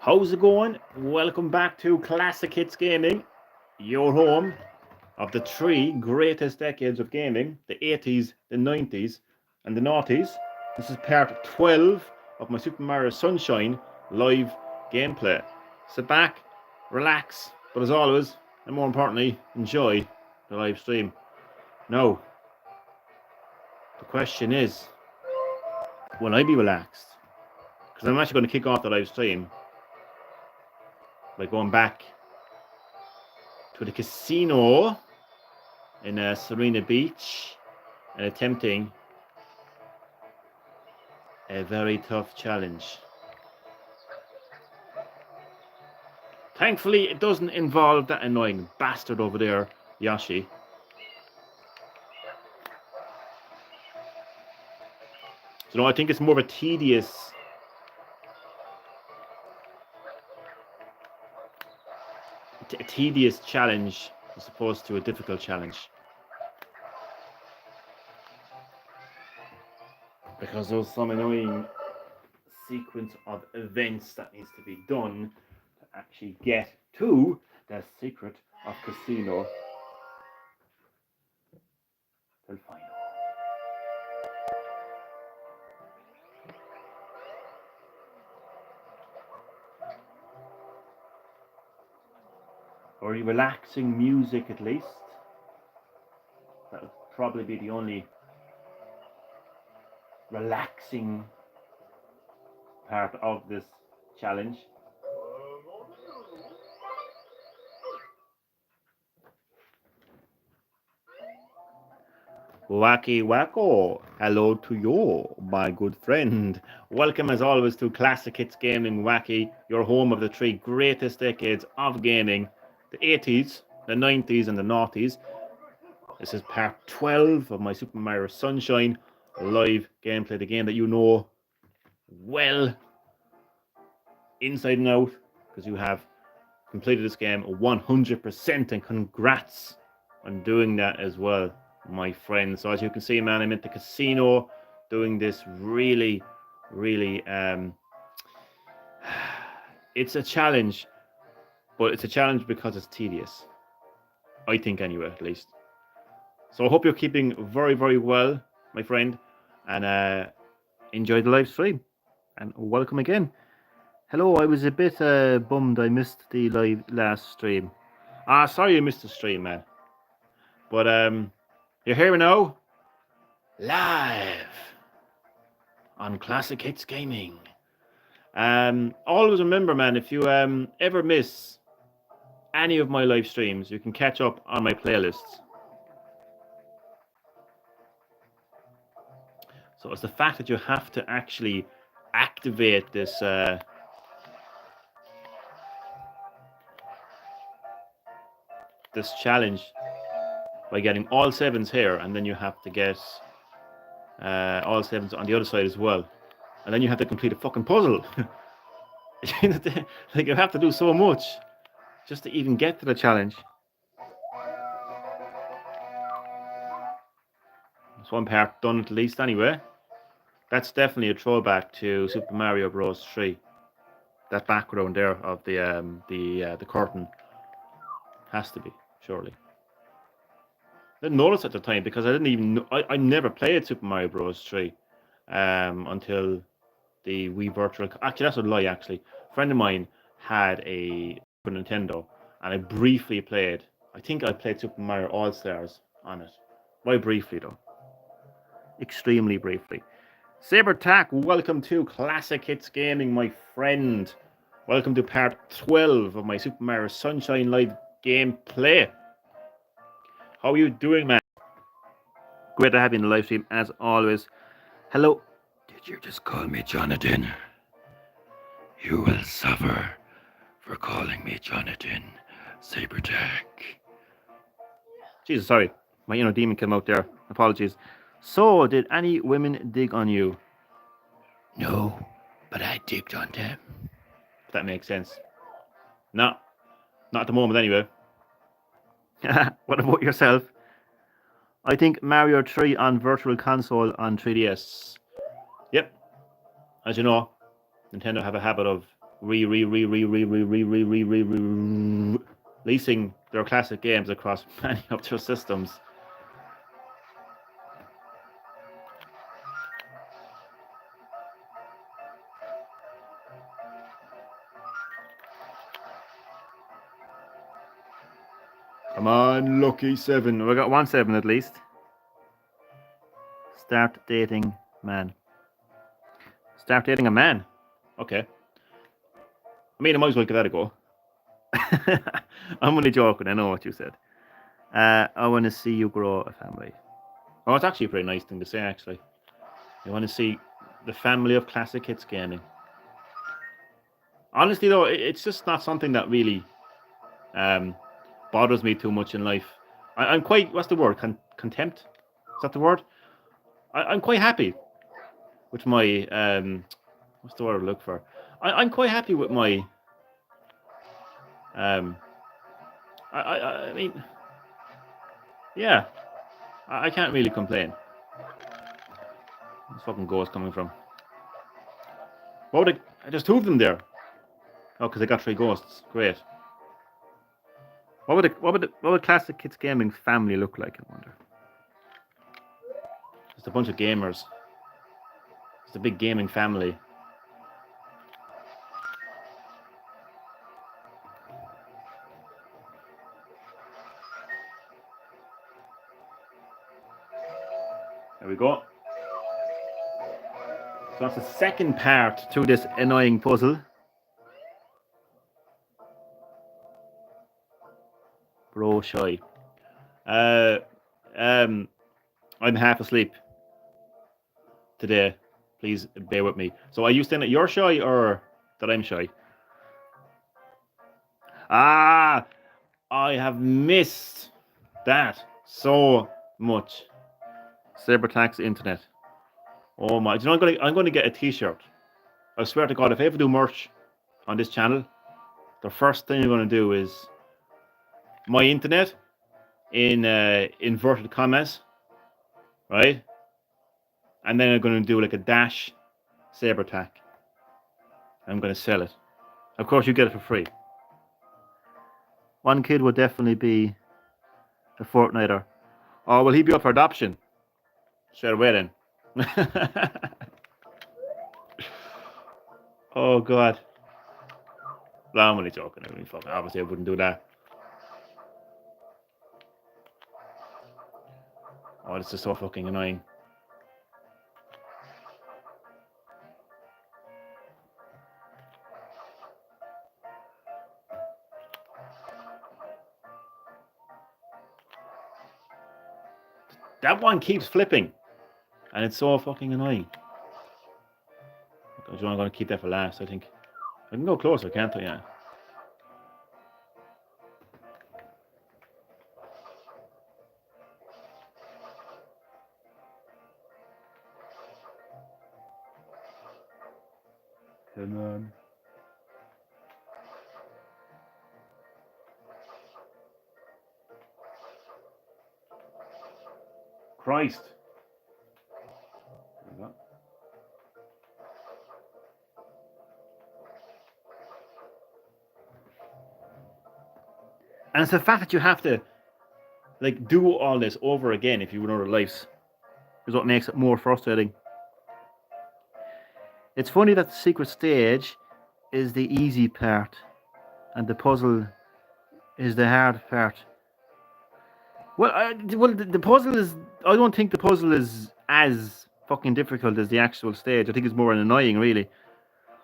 How's it going? Welcome back to Classic Hits Gaming, your home of the three greatest decades of gaming, the 80s, the 90s, and the noughties. This is part 12 of my Super Mario Sunshine live gameplay. Sit back, relax, but as always, and more importantly, enjoy the live stream. Now, the question is, will I be relaxed? Because I'm actually going to kick off the live stream by going back to the casino in Serena Beach and attempting a very tough challenge. Thankfully, it doesn't involve that annoying bastard over there, Yoshi. So no, I think it's more of a tedious challenge as opposed to a difficult challenge. Because there's some annoying sequence of events that needs to be done to actually get to the secret of Casino Delfino. Or relaxing music at least. That would probably be the only relaxing part of this challenge. Wacky Wacko, hello to you, my good friend. Welcome as always to Classic Hits Gaming Wacky, your home of the three greatest decades of gaming, the 80s, the 90s, and the noughties. This is part 12 of my Super Mario Sunshine live gameplay, the game that you know well inside and out, because you have completed this game 100%, and congrats on doing that as well, my friend. So as you can see, man, I'm at the casino doing this really it's a challenge, but it's a challenge because it's tedious, I think, anyway, at least. So I hope you're keeping very well, my friend, and enjoy the live stream, and welcome again. Hello, I was a bit bummed I missed the last stream. Sorry you missed the stream, man. But you're here now, live on Classic Hits Gaming. Always remember, man, if you ever miss any of my live streams, you can catch up on my playlists. So it's the fact that you have to actually activate this this challenge by getting all sevens here, and then you have to get all sevens on the other side as well, and then you have to complete a fucking puzzle. Like, you have to do so much just to even get to the challenge. It's one part done at least anyway. That's definitely a throwback to Super Mario Bros. 3. That background there of the curtain has to be, surely. I didn't notice at the time because I didn't even know, I never played Super Mario Bros. 3 until the Wii Virtual. Actually, that's a lie. Actually, a friend of mine had a Super Nintendo, and I briefly played. I think I played Super Mario All Stars on it. Why briefly though? Extremely briefly. Saber Tack, welcome to Classic Hits Gaming, my friend. Welcome to part 12 of my Super Mario Sunshine live gameplay. How are you doing, man? Great to have you in the live stream as always. Hello. Did you just call me Jonathan? You will suffer for calling me Jonathan, Sabertack. Jesus, sorry. My inner demon came out there. Apologies. So, did any women dig on you? No, but I digged on them. If that makes sense. No. Not at the moment, anyway. What about yourself? I think Mario 3 on Virtual Console on 3DS. Yep. As you know, Nintendo have a habit of releasing their classic games across many of their systems. Come on, lucky 7. We got 1 7 at least. Start dating man. Start dating a man. Okay. I mean, I might as well give that a go. I'm only joking. I know what you said. I want to see you grow a family. Oh, it's actually a pretty nice thing to say, actually. You want to see the family of classic hits gaming. Honestly, though, it's just not something that really bothers me too much in life. I'm quite, what's the word? Contempt? Is that the word? I'm quite happy with my, what's the word I look for? I'm quite happy with my, I mean, yeah, I can't really complain. Where's fucking ghost coming from? Oh, there's 2 of them there. Oh, because I got 3 ghosts. Great. What would classic kids gaming family look like? I wonder. Just a bunch of gamers. It's a big gaming family. There we go. So that's the second part to this annoying puzzle. Bro shy. I'm half asleep today. Please bear with me. So are you saying that you're shy or that I'm shy? Ah, I have missed that so much. Cybertax internet. Oh my! Do you know I'm gonna get a T-shirt. I swear to God, if I ever do merch on this channel, the first thing I'm gonna do is my internet in inverted commas, right? And then I'm gonna do like a dash Cybertax. I'm gonna sell it. Of course, you get it for free. One kid would definitely be a Fortniter. Oh, will he be up for adoption? Straight away then. Oh God. No, I'm only joking. I mean, fuck, obviously I wouldn't do that. Oh, this is so fucking annoying. That one keeps flipping. And it's so fucking annoying. I'm going to keep that for last, I think. I can go closer, can't I? Yeah. Come on. Christ. And it's the fact that you have to like do all this over again if you run out of lives is what makes it more frustrating. It's funny that the secret stage is the easy part and the puzzle is the hard part. Well, the puzzle is. I don't think the puzzle is as fucking difficult as the actual stage. I think it's more annoying, really.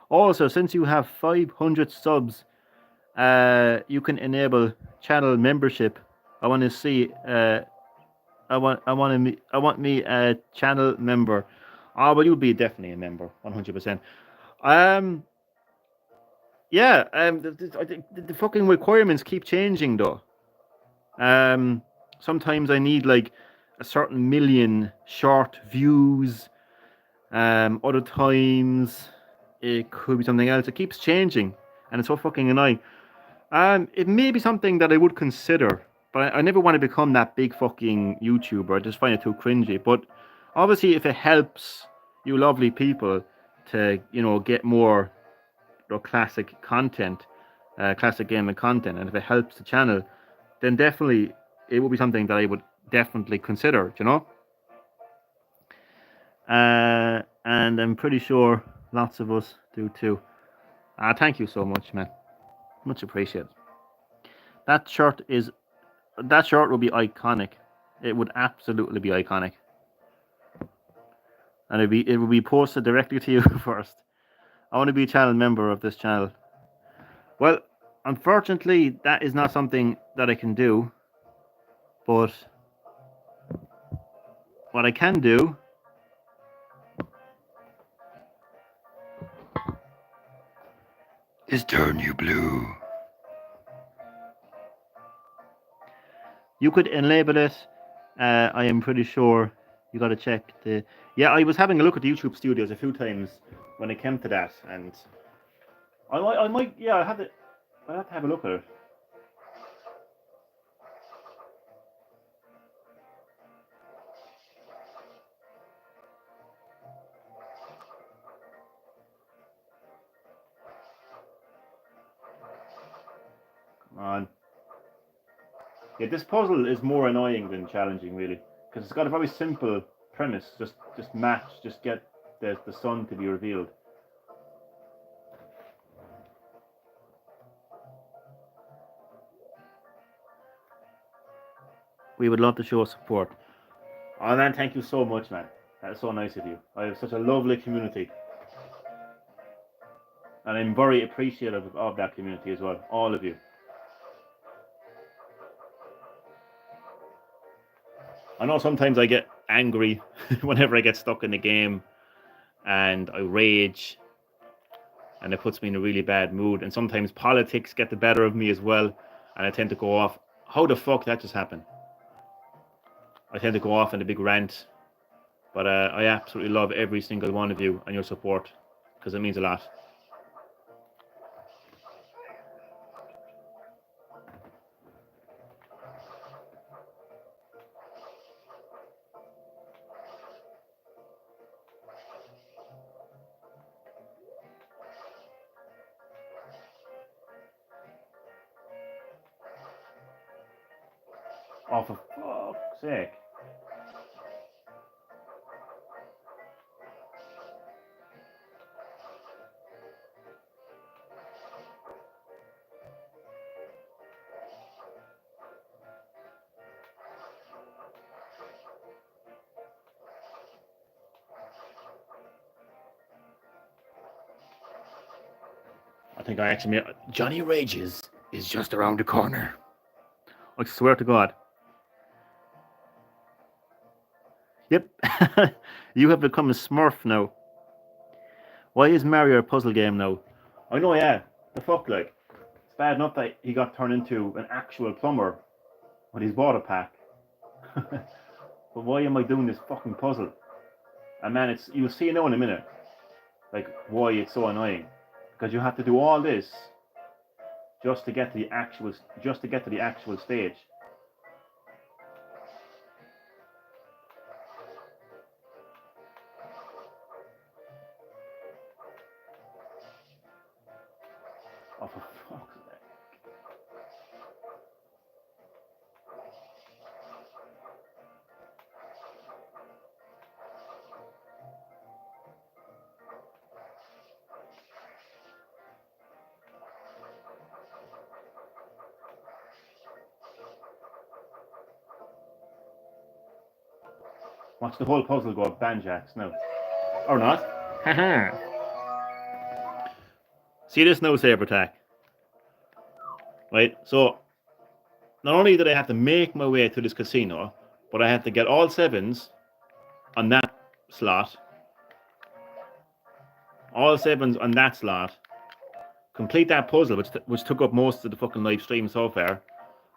Also, since you have 500 subs, you can enable channel membership. I want to see. I want me a channel member. Oh, but you'll be definitely a member, 100%. Yeah. The fucking requirements keep changing though. Sometimes I need like a certain million short views. Other times it could be something else. It keeps changing, and it's so fucking annoying. It may be something that I would consider, but I never want to become that big fucking YouTuber. I just find it too cringy. But obviously, if it helps you lovely people to, get more classic content, classic gaming content, and if it helps the channel, then definitely it would be something that I would definitely consider, you know. And I'm pretty sure lots of us do too. Thank you so much, man. Much appreciated. That shirt would be iconic. It would absolutely be iconic. And it would be posted directly to you first. I want to be a channel member of this channel. Well, unfortunately, that is not something that I can do. But what I can do is turn you blue. You could enable it. I am pretty sure you got to check the. Yeah, I was having a look at the YouTube studios a few times when it came to that, and I might. Yeah, I have to have a look at it. Come on. Yeah, this puzzle is more annoying than challenging, really, because it's got a very simple premise. Just match. Just get the sun to be revealed. We would love to show support. Oh man, thank you so much, man. That's so nice of you. I have such a lovely community. And I'm very appreciative of that community as well. All of you. I know sometimes I get angry whenever I get stuck in the game and I rage and it puts me in a really bad mood. And sometimes politics get the better of me as well. And I tend to go off. How the fuck that just happened? I tend to go off in a big rant. But I absolutely love every single one of you and your support because it means a lot. Oh, for fuck's sake. I think I actually made... Johnny Rages is just around the corner. I swear to God. Yep. You have become a smurf now. Why is Mario a puzzle game now? I know, yeah. The fuck, like. It's bad enough that he got turned into an actual plumber when he's bought a pack. But why am I doing this fucking puzzle? And man, you'll see now in a minute, like, why it's so annoying. Because you have to do all this just to get to the actual stage. Oh, for fuck's sake. Watch the whole puzzle go banjax now. Or not. Haha. See this now, saber attack. Right? So, not only did I have to make my way to this casino, but I had to get all sevens on that slot. All sevens on that slot. Complete that puzzle, which took up most of the fucking live stream so far.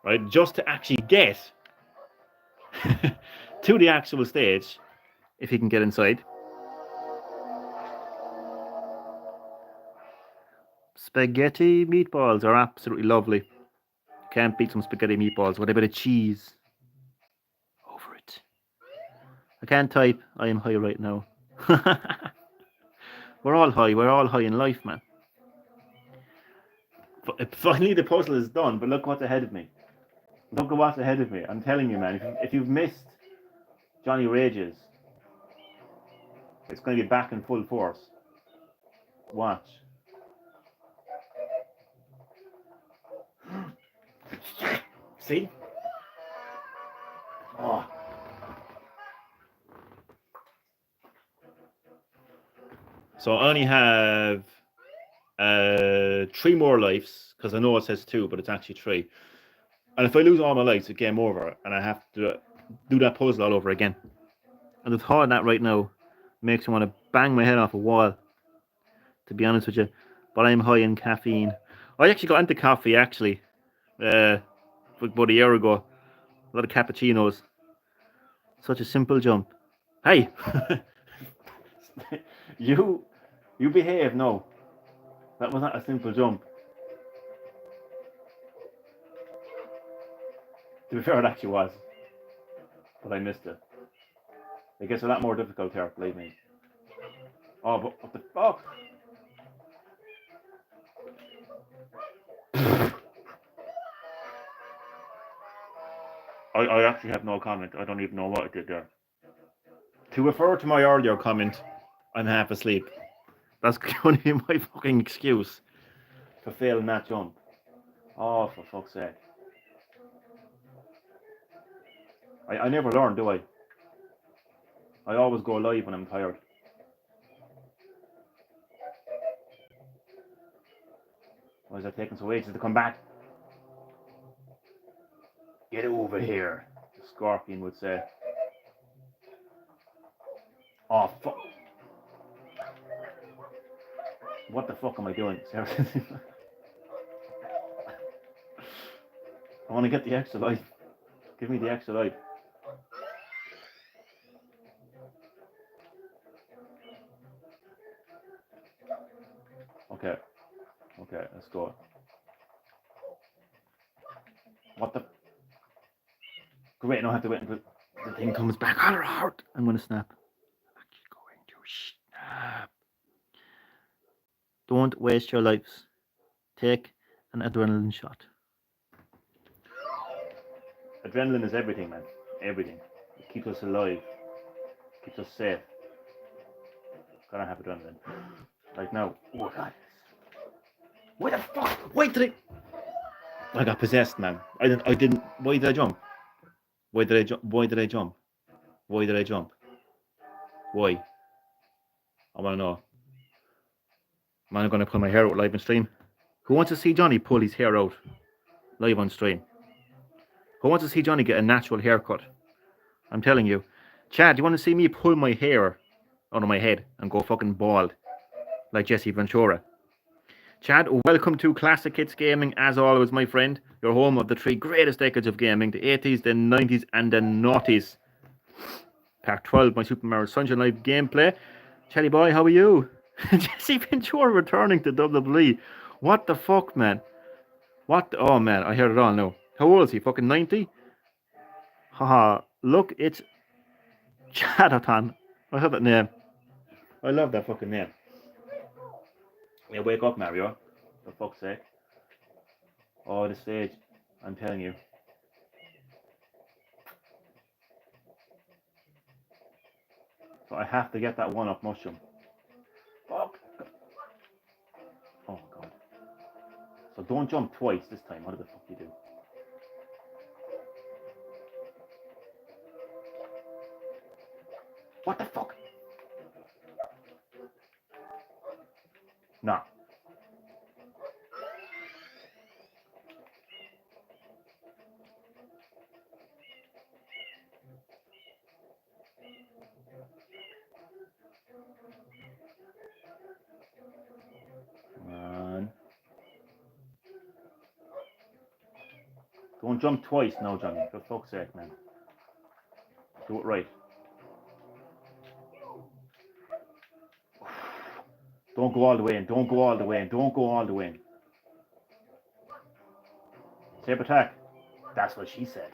Right? Just to actually get to the actual stage, if you can get inside. Spaghetti meatballs are absolutely lovely. Can't beat some spaghetti meatballs with a bit of cheese over it. I can't type. I am high right now. We're all high. We're all high in life, man. Finally, the puzzle is done, but look what's ahead of me. Look at what's ahead of me. I'm telling you, man, if you've missed Johnny Rages, it's going to be back in full force. Watch. See? Oh. So I only have 3 more lives, because I know it says 2, but it's actually 3. And if I lose all my lives, it's game over, and I have to do that puzzle all over again. And the thought of that right now makes me want to bang my head off a wall, to be honest with you. But I'm high in caffeine. I actually got into coffee, actually, about a year ago. A lot of cappuccinos. Such a simple jump. Hey! you behave, no. That was not a simple jump. To be fair, it actually was. But I missed it. It gets a lot more difficult here, believe me. Oh, but what the fuck? I actually have no comment. I don't even know what I did there. To refer to my earlier comment, I'm half asleep. That's going to be my fucking excuse for failing that jump. Oh, for fuck's sake. I never learn, do I? I always go live when I'm tired. Why is that taking so ages to come back? Get over here, the scorpion would say. Oh, fuck. What the fuck am I doing? Seriously? I want to get the extra life. Give me the extra life. Okay. Okay, let's go. What the? Great, I don't have to wait until the thing comes back. I'm going to snap. I'm actually going to snap. Don't waste your lives. Take an adrenaline shot. Adrenaline is everything, man. Everything. It keeps us alive. Keeps us safe. Gotta have adrenaline. Like now. Oh god. Why the fuck? Why did I got possessed, man. I didn't. Why did I jump? Why did I jump? Why did I jump? Why did I jump? Why? I wanna know. Am I gonna pull my hair out live on stream? Who wants to see Johnny pull his hair out live on stream? Who wants to see Johnny get a natural haircut? I'm telling you. Chad, do you want to see me pull my hair out of my head and go fucking bald like Jesse Ventura? Chad, welcome to Classic Hits Gaming, as always, my friend. Your home of the 3 greatest decades of gaming, the 80s, the 90s, and the noughties. Part 12, my Super Mario Sunshine Live gameplay. Chatty boy, how are you? Jesse Ventura returning to WWE. What the fuck, man? What? Oh, man, I heard it all now. How old is he? Fucking 90? Haha, look, it's Chadatan. I have that name. I love that fucking name. Yeah, wake up, Mario. For fuck's sake. Oh, the stage. I'm telling you. So I have to get that 1-up mushroom. Fuck. Oh, God. So don't jump twice this time. What the fuck you do? What the fuck? Nah. Man. Don't jump twice now, Johnny. For fuck's sake, man. Do it right. Don't go all the way in. Don't go all the way in. Don't go all the way in. Saber attack. That's what she said.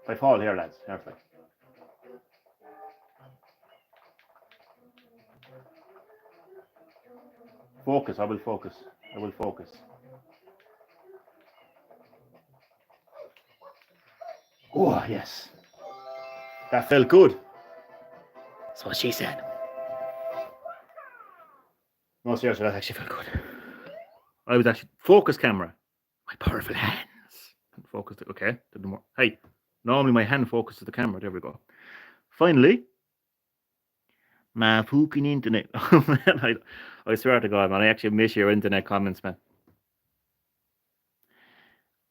If I fall here, lads. Carefully. Focus, I will focus. I will focus. Oh, yes. That felt good. That's what she said. No, seriously, that actually felt good. I was actually... Focus camera. My powerful hands. Focus. Okay. Hey, normally my hand focuses the camera. There we go. Finally, my fucking internet. Oh, man, I swear to God, man, I actually miss your internet comments, man.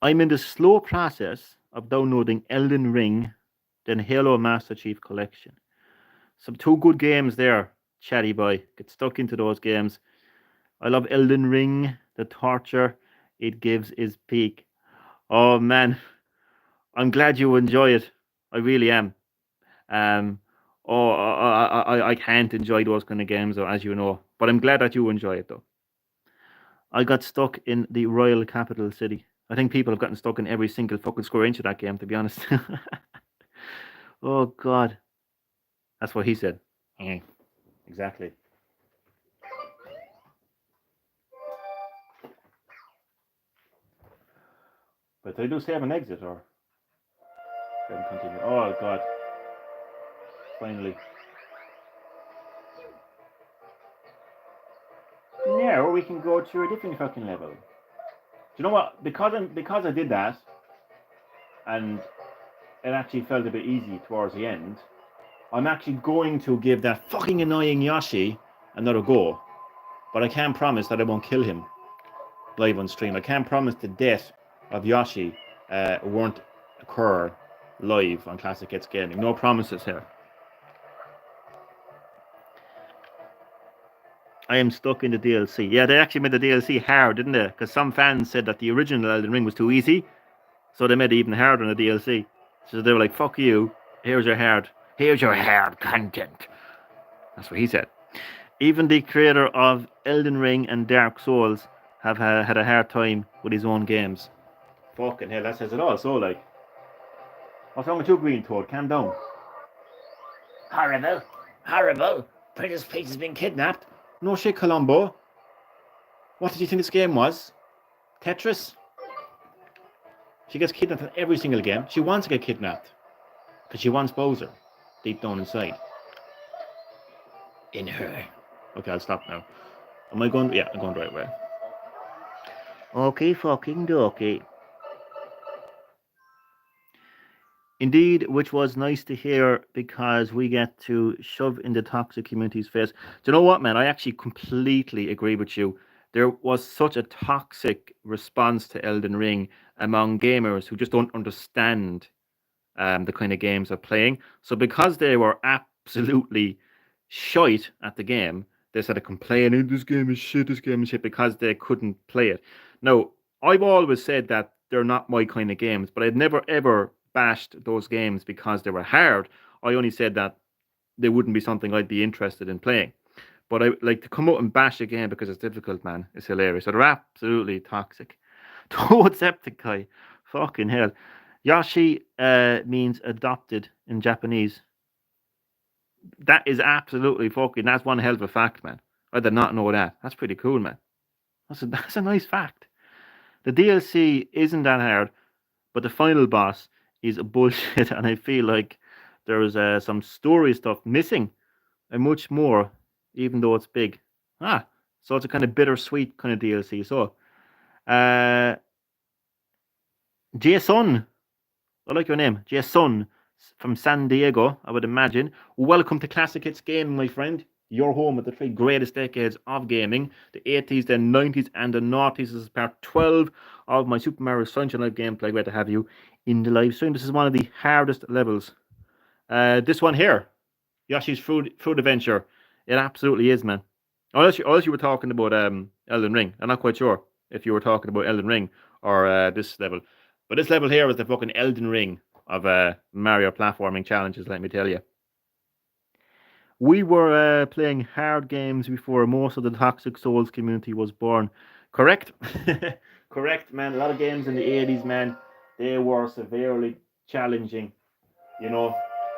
I'm in the slow process of downloading Elden Ring, then Halo Master Chief Collection. Some two good games there, chatty boy. Get stuck into those games. I love Elden Ring. The torture it gives is peak. Oh man, I'm glad you enjoy it. I really am. I can't enjoy those kind of games, though, as you know. But I'm glad that you enjoy it, though. I got stuck in the royal capital city. I think people have gotten stuck in every single fucking square inch of that game, to be honest. Oh God, that's what he said. Exactly. But did I do save and exit or save and continue? Oh God, finally. Now we can go to a different fucking level. Do you know what? Because I did that, and it actually felt a bit easy towards the end. I'm actually going to give that fucking annoying Yoshi another go, but I can't promise that I won't kill him live on stream. I can't promise the death of Yoshi won't occur live on Classic Hits Gaming. No promises here. I am stuck in the DLC. Yeah, they actually made the DLC hard, didn't they? Because some fans said that the original Elden Ring was too easy, so they made it even harder in the DLC. So they were like, "Fuck you! Here's your hard content." That's what he said. Even the creator of Elden Ring and Dark Souls have had a hard time with his own games. Fucking hell, that says it all. So like, what's wrong with you, Green Toad? Calm down. Horrible, horrible. Princess Peach has been kidnapped. No shit, Columbo. What did you think this game was? Tetris? She gets kidnapped in every single game. She wants to get kidnapped. Because she wants Bowser. Deep down inside. In her. Okay, I'll stop now. Am I going? Yeah, I'm going the right way. Okay, fucking dokey. Indeed, which was nice to hear because we get to shove in the toxic community's face. Do you know what, man? I actually completely agree with you. There was such a toxic response to Elden Ring among gamers who just don't understand the kind of games they're playing. So because they were absolutely shite at the game, they started complaining, this game is shit, because they couldn't play it. Now, I've always said that they're not my kind of games, but I'd never ever bashed those games because they were hard. I only said that they wouldn't be something I'd be interested in playing. But I like to come out and bash a game because it's difficult, man. It's hilarious. So they're absolutely toxic. Toadsepticeye. Fucking hell. Yoshi means adopted in Japanese. That is absolutely fucking. That's one hell of a fact, man. I did not know that. That's pretty cool, man. That's a nice fact. The DLC isn't that hard, but the final boss is bullshit, and I feel like there's some story stuff missing, and much more, even though it's big. So it's a kind of bittersweet kind of DLC. So, Jason, I like your name, Jason from San Diego, I would imagine. Welcome to Classic Hits Gaming, my friend. Your home of the three greatest decades of gaming, the 80s, the 90s, and the noughties. This is part 12 of my Super Mario Sunshine Live gameplay. Great to have you in the live stream. This is one of the hardest levels. This one here, Yoshi's Fruit Adventure. It absolutely is, man. Unless you were talking about Elden Ring. I'm not quite sure if you were talking about Elden Ring or this level. But this level here is the fucking Elden Ring of Mario platforming challenges, let me tell you. We were playing hard games before most of the Toxic Souls community was born. Correct? Correct, man. A lot of games in the 80s, man, they were severely challenging. You know,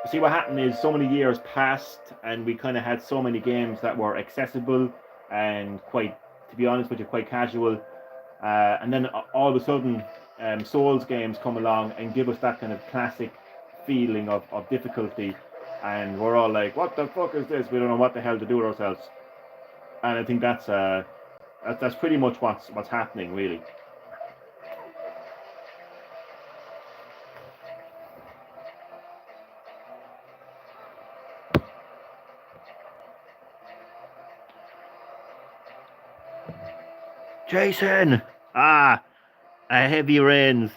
see what happened is so many years passed and we kind of had so many games that were accessible and quite to be honest with you, quite casual. And then all of a sudden, Souls games come along and give us that kind of classic feeling of difficulty, and we're all like, "What the fuck is this? We don't know what the hell to do with ourselves." And I think that's pretty much what's happening, really. Jason! A Heavy Rains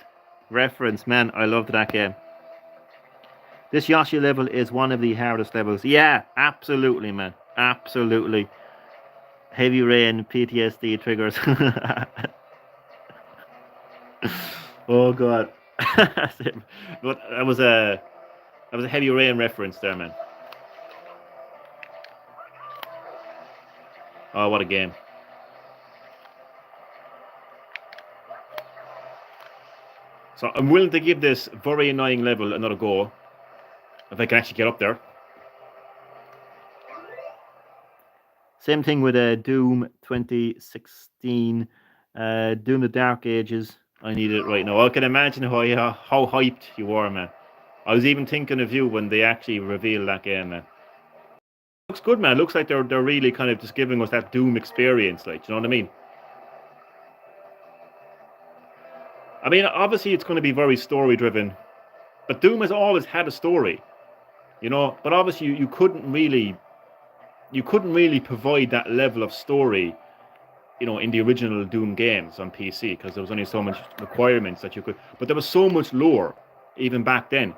reference, man. I loved that game. This Yoshi level is one of the hardest levels. Yeah, absolutely, man. Absolutely. Heavy Rain, PTSD triggers. Oh god. But that was a Heavy Rain reference there, man. Oh, what a game. So I'm willing to give this very annoying level another go. If I can actually get up there. Same thing with Doom 2016. Doom the Dark Ages. I need it right now. I can imagine how hyped you were, man. I was even thinking of you when they actually revealed that game, man. Looks good, man. Looks like they're really kind of just giving us that Doom experience, like, you know what I mean? I mean, obviously it's going to be very story driven, but Doom has always had a story, you know. But obviously you couldn't really provide that level of story, you know, in the original Doom games on PC because there was only so much requirements that you could. But there was so much lore even back then.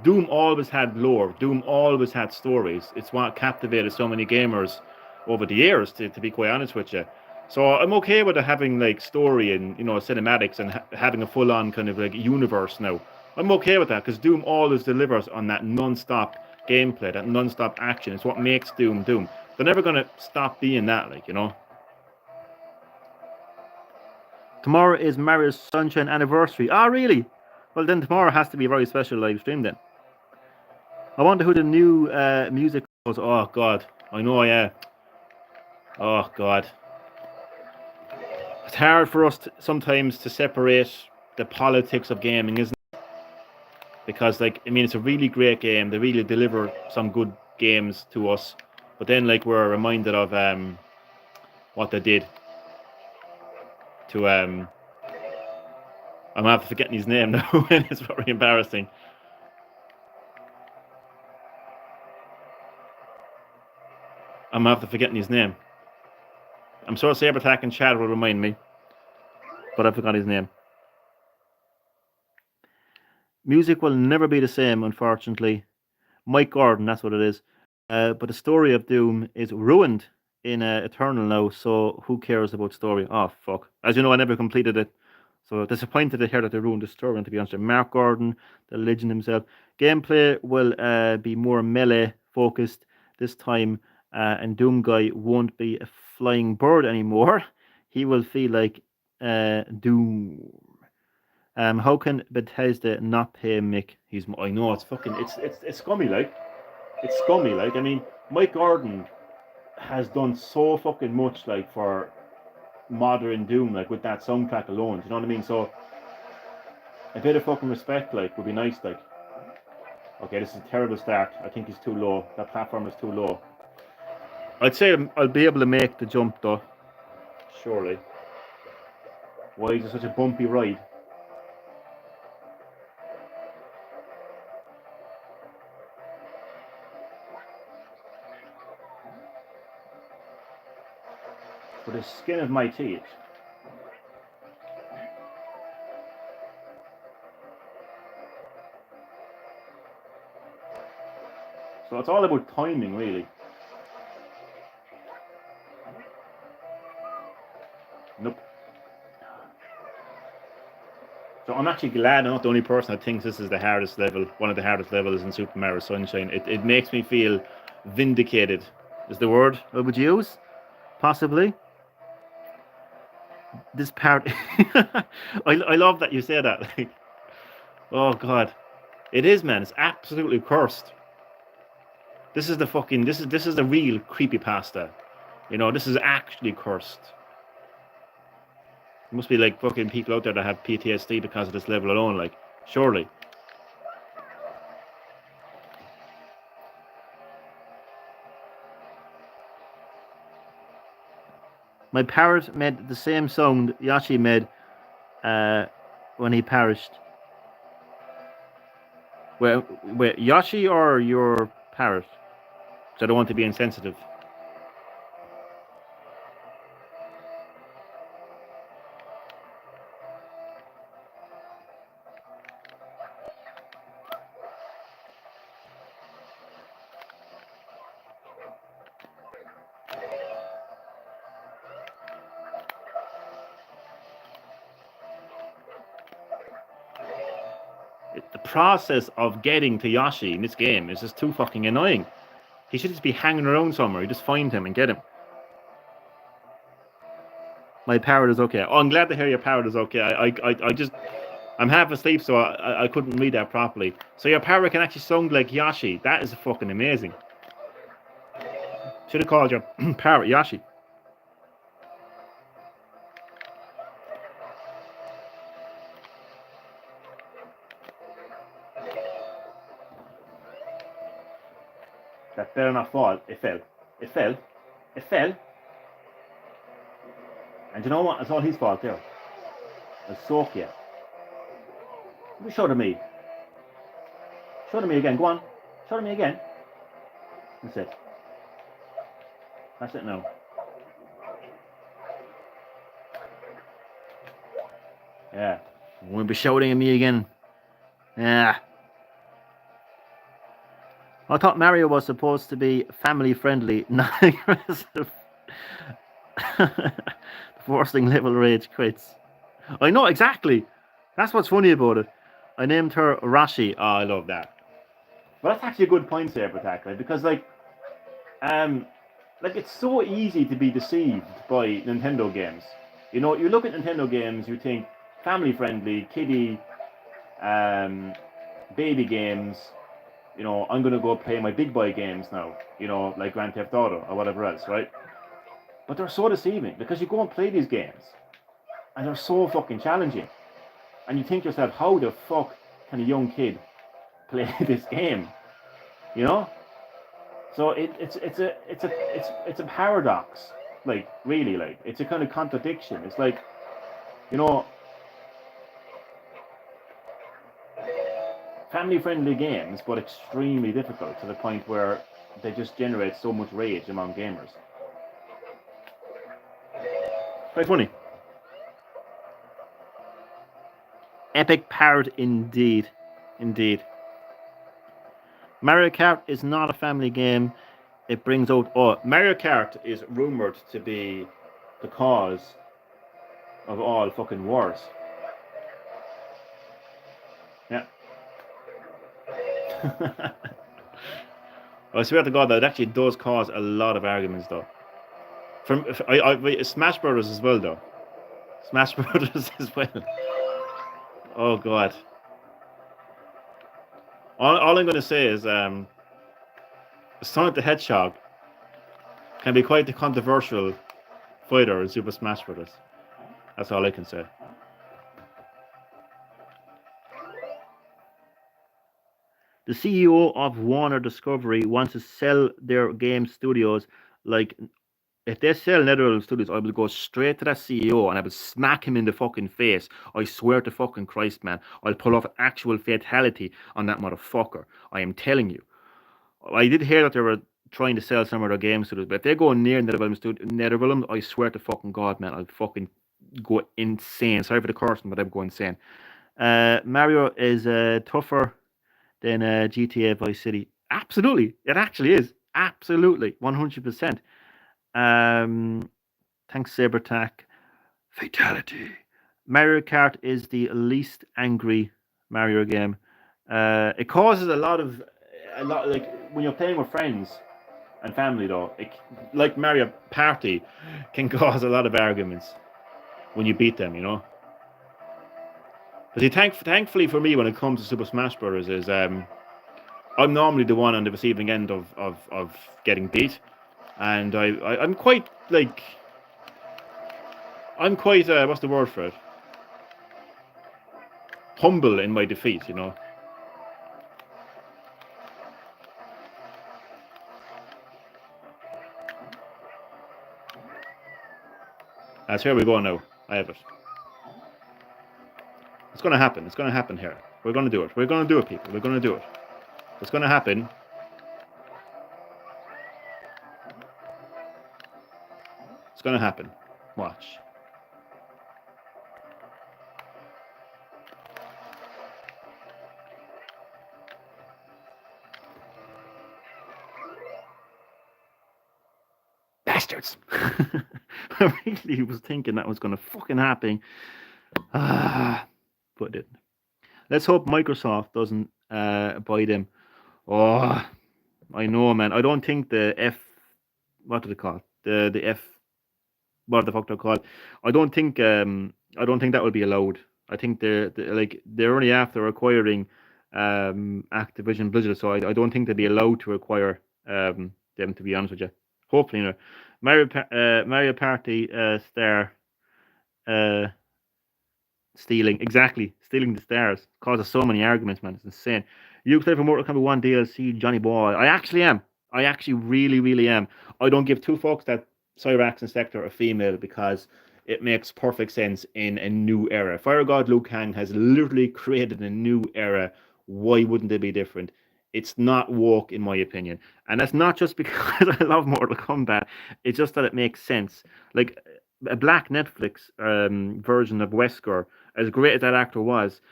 Doom always had lore. Doom always had stories. It's what captivated so many gamers over the years, to be quite honest with you. So I'm okay with it having like story and, you know, cinematics and having a full-on kind of like universe now. I'm okay with that because Doom always delivers on that non-stop gameplay, that non-stop action. It's what makes Doom Doom. They're never gonna stop being that, like, you know. Tomorrow is Mario Sunshine anniversary. Ah, really? Well, then tomorrow has to be a very special live stream then. I wonder who the new music was. Oh god, I know. Yeah. Oh god, it's hard for us sometimes to separate the politics of gaming, isn't it? Because, like, I mean, it's a really great game. They really deliver some good games to us, but then, like, we're reminded of what they did to I'm after forgetting his name now, and it's very embarrassing. I'm after forgetting his name. I'm sure Saber Attack and Chad will remind me, but I forgot his name. Music will never be the same, unfortunately. Mike Gordon, that's what it is. But the story of Doom is ruined in Eternal now, so who cares about story? Oh, fuck. As you know, I never completed it. So disappointed to hear that they ruined the story, and to be honest, Mark Gordon, the legend himself. Gameplay will be more melee focused this time, and Doom Guy won't be a flying bird anymore. He will feel like Doom. How can Bethesda not pay Mick? I know it's fucking it's scummy, like. It's scummy, like. I mean, Mike Gordon has done so fucking much, like, for modern Doom, like, with that soundtrack alone. Do you know what I mean? So a bit of fucking respect, like, would be nice, like. Okay, this is a terrible start. I think he's too low. That platform is too low. I'd say I'll be able to make the jump though. Surely. Why is it such a bumpy ride? For the skin of my teeth. So it's all about timing, really. Nope. So I'm actually glad I'm not the only person that thinks this is the hardest level, one of the hardest levels in Super Mario Sunshine. It makes me feel vindicated, is the word I would use, possibly. This part, I love that you say that. Like, oh god, it is, man. It's absolutely cursed. This is the fucking this is the real creepypasta. You know, this is actually cursed. There must be like fucking people out there that have PTSD because of this level alone, like, surely. My parrot made the same sound Yoshi made when he perished. Wait, Yoshi or your parrot? So I don't want to be insensitive. The process of getting to Yoshi in this game is just too fucking annoying. He should just be hanging around somewhere. You just find him and get him. My parrot is okay. Oh, I'm glad to hear your parrot is okay. I'm half asleep, so I couldn't read that properly. So your parrot can actually sound like Yoshi. That is fucking amazing. Should have called your parrot Yoshi. That better not fall. It fell. It fell. It fell. And you know what? It's all his fault there. I'll soak you. Show it to me. Show it to me again. Go on. Show it to me again. That's it. That's it now. Yeah. Won't be shouting at me again. Yeah. I thought Mario was supposed to be family friendly, not aggressive. Forcing level rage quits. I know exactly. That's what's funny about it. I named her Rashi. Oh, I love that. But that's actually a good point there, Attack, right? Because like it's so easy to be deceived by Nintendo games. You know, you look at Nintendo games, you think family friendly, kiddie, baby games. You know, I'm gonna go play my big boy games now. You know, like Grand Theft Auto or whatever else, right? But they're so deceiving because you go and play these games, and they're so fucking challenging, and you think to yourself, how the fuck can a young kid play this game? You know? So it's a paradox, like really, like it's a kind of contradiction. It's like, you know, family-friendly games, but extremely difficult to the point where they just generate so much rage among gamers. Quite funny. Epic parrot indeed. Indeed. Mario Kart is not a family game. It brings out... Oh, Mario Kart is rumoured to be the cause of all fucking wars. Yeah. I swear to God, that actually does cause a lot of arguments, though. Smash Brothers as well, though. Smash Brothers as well. Oh God. All I'm going to say is, Sonic the Hedgehog can be quite a controversial fighter in Super Smash Brothers. That's all I can say. The CEO of Warner Discovery wants to sell their game studios. Like, if they sell NetherRealm Studios, I will go straight to that CEO and I will smack him in the fucking face. I swear to fucking Christ, man. I'll pull off an actual fatality on that motherfucker. I am telling you. I did hear that they were trying to sell some of their game studios, but if they go near NetherRealm, I swear to fucking God, man, I'll fucking go insane. Sorry for the cursing, but I'll go insane. Mario is tougher than GTA Vice City. Absolutely. It actually is. Absolutely. 100%. Thanks, Sabertack. Fatality. Mario Kart is the least angry Mario game. It causes a lot like when you're playing with friends and family, though. Like Mario Party can cause a lot of arguments when you beat them, you know. But see, thankfully for me, when it comes to Super Smash Bros, is I'm normally the one on the receiving end of getting beat. and I'm quite like what's the word for it? Humble in my defeat, you know. As here we go now. I have it. It's gonna happen. It's gonna happen here. We're gonna do it. We're gonna do it, people. We're gonna do it. It's gonna happen. It's gonna happen. Watch. Bastards! I really was thinking that was gonna fucking happen. But it didn't. Let's hope Microsoft doesn't buy them. Oh, I know, man. I don't think the what do they call it? The F, what the fuck they're called? I don't think that will be allowed. I think they're only after acquiring Activision Blizzard, so I don't think they'd be allowed to acquire them. To be honest with you, hopefully, you know, Mario Party star uh, stealing the stars causes so many arguments, man. It's insane. You play for Mortal Kombat 1 DLC, Johnny Boy. I actually am. I actually really, really am. I don't give two fucks that Cyrax and Sector are female because it makes perfect sense in a new era. Fire God Liu Kang has literally created a new era. Why wouldn't it be different? It's not woke, in my opinion. And that's not just because I love Mortal Kombat. It's just that it makes sense. Like a black Netflix version of Wesker, as great as that actor was,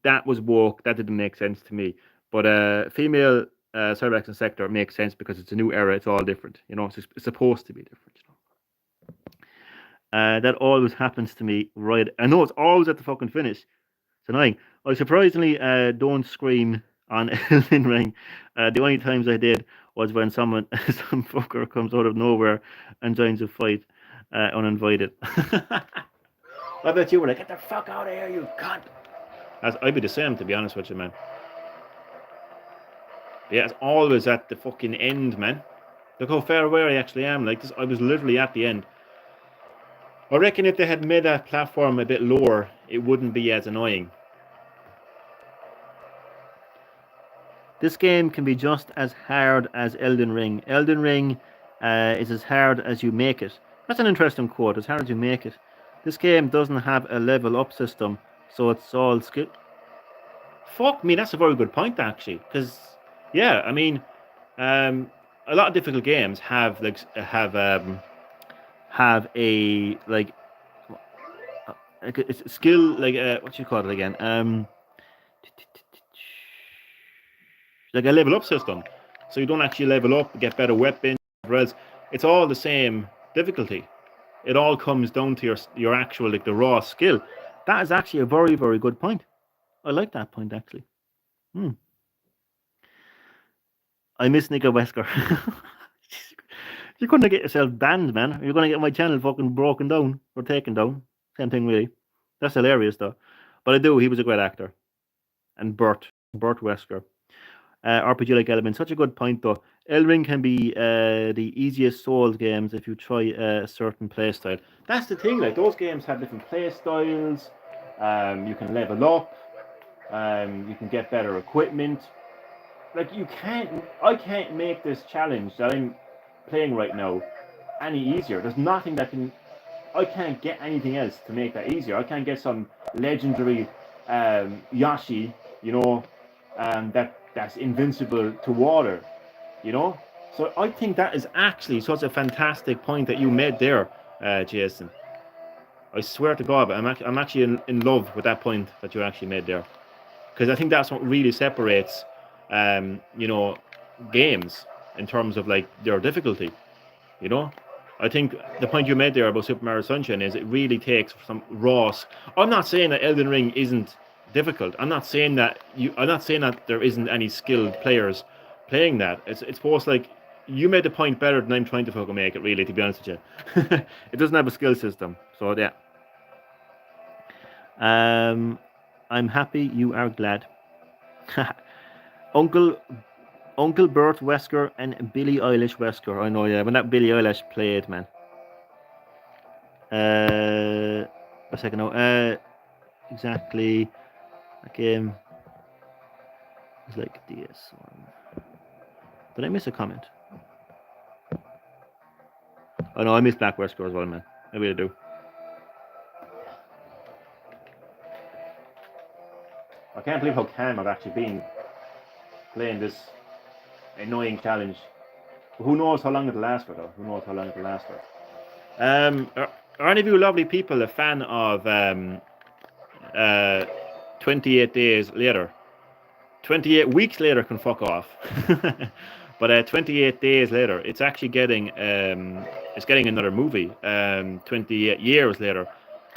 that was woke. That didn't make sense to me. But female Cyrax and Sector makes sense because it's a new era. It's all different. You know, it's supposed to be different. You know, that always happens to me. Right? I know it's always at the fucking finish. It's annoying. I surprisingly don't scream on Elden Ring. The only times I did was when some fucker comes out of nowhere and joins a fight uninvited. I bet you were like, get the fuck out of here, you cunt. I'd be the same, to be honest with you, man. Yeah, it's always at the fucking end, man. Look how far away I actually am. Like this, I was literally at the end. I reckon if they had made that platform a bit lower, it wouldn't be as annoying. This game can be just as hard as Elden Ring. Elden Ring is as hard as you make it. That's an interesting quote. As hard as you make it. This game doesn't have a level up system, so it's all skill. Fuck me, that's a very good point actually. Because yeah, I mean, a lot of difficult games have a it's a skill what you call it again like a level up system, so you don't actually level up, get better weapons, whereas it's all the same difficulty. It all comes down to your actual the raw skill. That is actually a very very good point. I like that point actually. I miss Nico Wesker. You're gonna get yourself banned, man. You're gonna get my channel fucking broken down or taken down. Same thing, really. That's hilarious, though. But I do. He was a great actor. And Burt Wesker. RPG-like elements. Such a good point, though. Elden Ring can be the easiest Souls games if you try a certain playstyle. That's the thing. Like those games have different playstyles. You can level up. You can get better equipment. Like I can't make this challenge that I'm playing right now any easier. There's nothing that can. I can't get anything else to make that easier. I can't get some legendary Yashi, you know, that's invincible to water, you know. So I think that is actually such a fantastic point that you made there, Jason. I swear to God, I'm actually in love with that point that you actually made there, because I think that's what really separates, you know, games in terms of like their difficulty. You know, I think the point you made there about Super Mario Sunshine is it really takes some raw. I'm not saying that Elden Ring isn't difficult. I'm not saying that there isn't any skilled players playing that. It's both like you made the point better than I'm trying to fucking make it. Really, to be honest with you, it doesn't have a skill system. So yeah. I'm happy you are glad. Uncle Uncle Bert Wesker and Billie Eilish Wesker. I know, yeah, when that Billie Eilish played, man. A second now. Exactly. A game is like this one. Did I miss a comment? Oh no, I missed Black Wesker as well, man. I really do. I can't believe how calm I've actually been playing this annoying challenge. Who knows how long it'll last for, though? Who knows how long it'll last for? Are any of you lovely people a fan of 28 days later? 28 weeks later can fuck off. But 28 days later, it's actually getting another movie. 28 years later,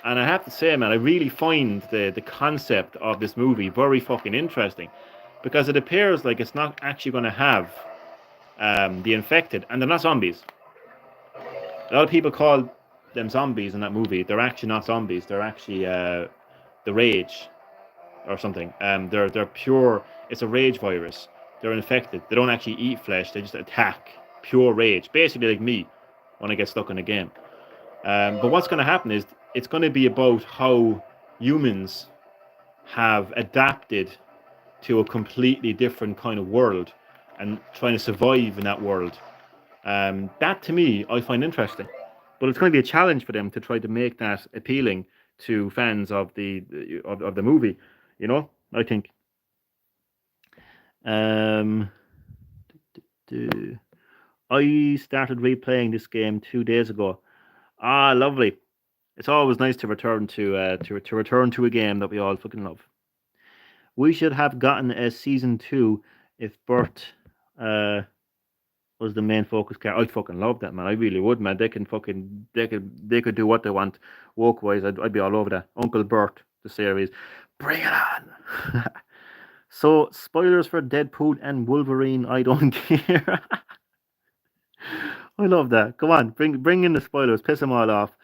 and I have to say, man, I really find the concept of this movie very fucking interesting, because it appears like it's not actually going to have the infected, and they're not zombies. A lot of people call them zombies in that movie. They're actually not zombies. They're actually the rage or something. They're pure. It's a rage virus. They're infected. They don't actually eat flesh. They just attack. Pure rage. Basically like me when I get stuck in a game. But what's going to happen is it's going to be about how humans have adapted to a completely different kind of world and trying to survive in that world. That to me, I find interesting. But it's going to be a challenge for them to try to make that appealing to fans of the movie. You know, I think. I started replaying this game 2 days ago. Ah, lovely. It's always nice to return to return to a game that we all fucking love. We should have gotten a season 2 if Bert was the main focus character. I'd fucking love that, man. I really would, man. They could do what they want work wise. I'd be all over that. Uncle Bert, the series. Bring it on. So spoilers for Deadpool and Wolverine, I don't care. I love that. Come on, bring in the spoilers, piss them all off.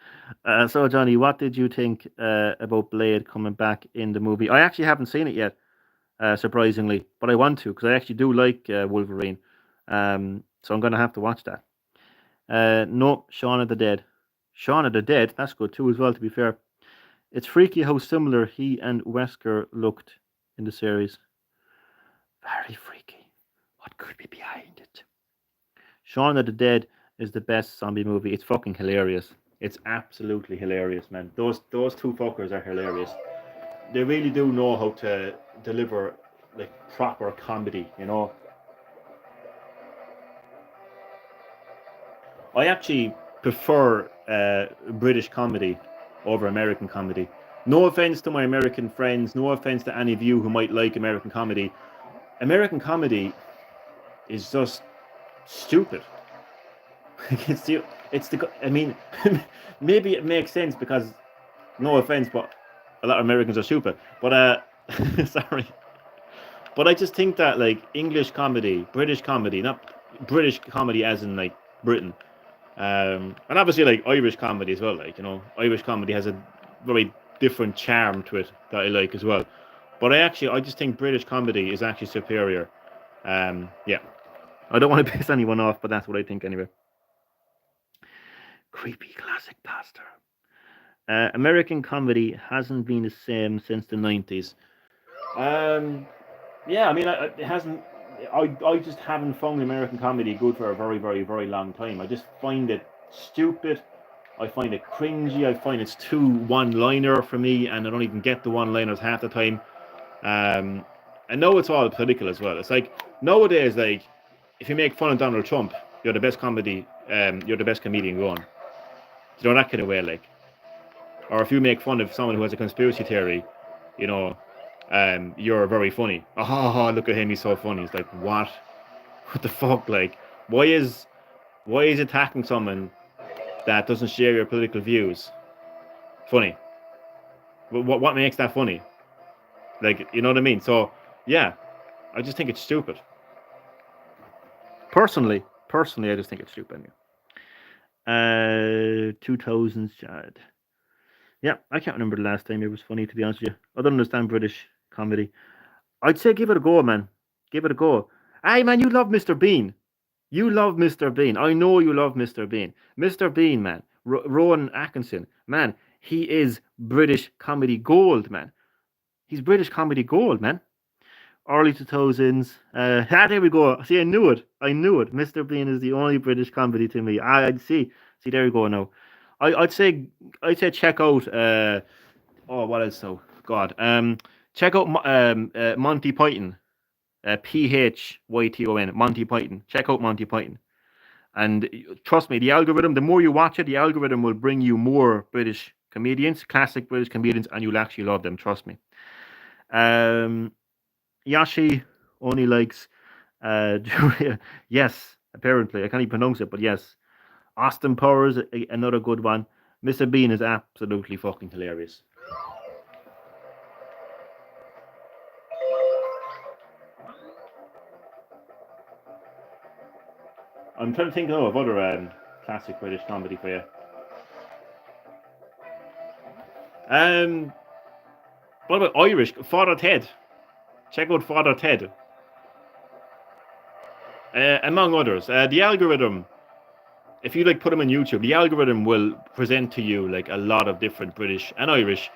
So Johnny, what did you think about Blade coming back in the movie? I actually haven't seen it yet, surprisingly, but I want to because I actually do like Wolverine. So I'm gonna have to watch that. No, Shaun of the Dead. Shaun of the Dead, that's good too as well. To be fair, it's freaky how similar he and Wesker looked in the series. Very freaky. What could be behind it? Shaun of the Dead is the best zombie movie. It's fucking hilarious. It's absolutely hilarious, man. Those two fuckers are hilarious. They really do know how to deliver like proper comedy, you know. I actually prefer British comedy over American comedy. No offense to my American friends, no offense to any of you who might like American comedy. American comedy is just stupid. I mean, maybe it makes sense because, no offense, but a lot of Americans are stupid. But sorry. But I just think that like English comedy, British comedy, not British comedy as in like Britain, and obviously like Irish comedy as well. Like, you know, Irish comedy has a very different charm to it that I like as well. But I just think British comedy is actually superior. Yeah, I don't want to piss anyone off, but that's what I think anyway. Creepy classic pastor. American comedy hasn't been the same since the 90s. Yeah, I mean, it hasn't. I just haven't found American comedy good for a very, very, very long time. I just find it stupid. I find it cringy. I find it's too one-liner for me, and I don't even get the one-liners half the time. I know it's all political as well. It's like nowadays, like if you make fun of Donald Trump, you're the best comedy. You're the best comedian going. You know, that kind of way, like. Or if you make fun of someone who has a conspiracy theory, you know, you're very funny. Oh, look at him, he's so funny. It's like, what? What the fuck? Like, why is attacking someone that doesn't share your political views funny? What makes that funny? Like, you know what I mean? So, yeah, I just think it's stupid. Personally, I just think it's stupid. 2000s Chad. Yeah, I can't remember the last time it was funny, to be honest with you. I don't understand British comedy. I'd say give it a go, man. Give it a go. Hey, man, you love Mr. Bean. You love Mr. Bean. I know you love Mr. Bean. Mr. Bean, man. Rowan Atkinson, man. He is British comedy gold, man. He's British comedy gold, man. Early 2000s. There we go. See, I knew it. I knew it. Mr. Bean is the only British comedy to me. I'd see. See, there we go now. I'd say check out. What else? So God. Check out Monty Python. Python. Monty Python. Check out Monty Python. And trust me, the algorithm. The more you watch it, the algorithm will bring you more British comedians, classic British comedians, and you'll actually love them. Trust me. Yashi only likes yes, apparently. I can't even pronounce it, but yes. Austin Powers, another good one. Mr. Bean is absolutely fucking hilarious. I'm trying to think of other classic British comedy for you. What about Irish? Father Ted. Check out Father Ted. Among others. The algorithm, if you like put them on YouTube, the algorithm will present to you like a lot of different British and Irish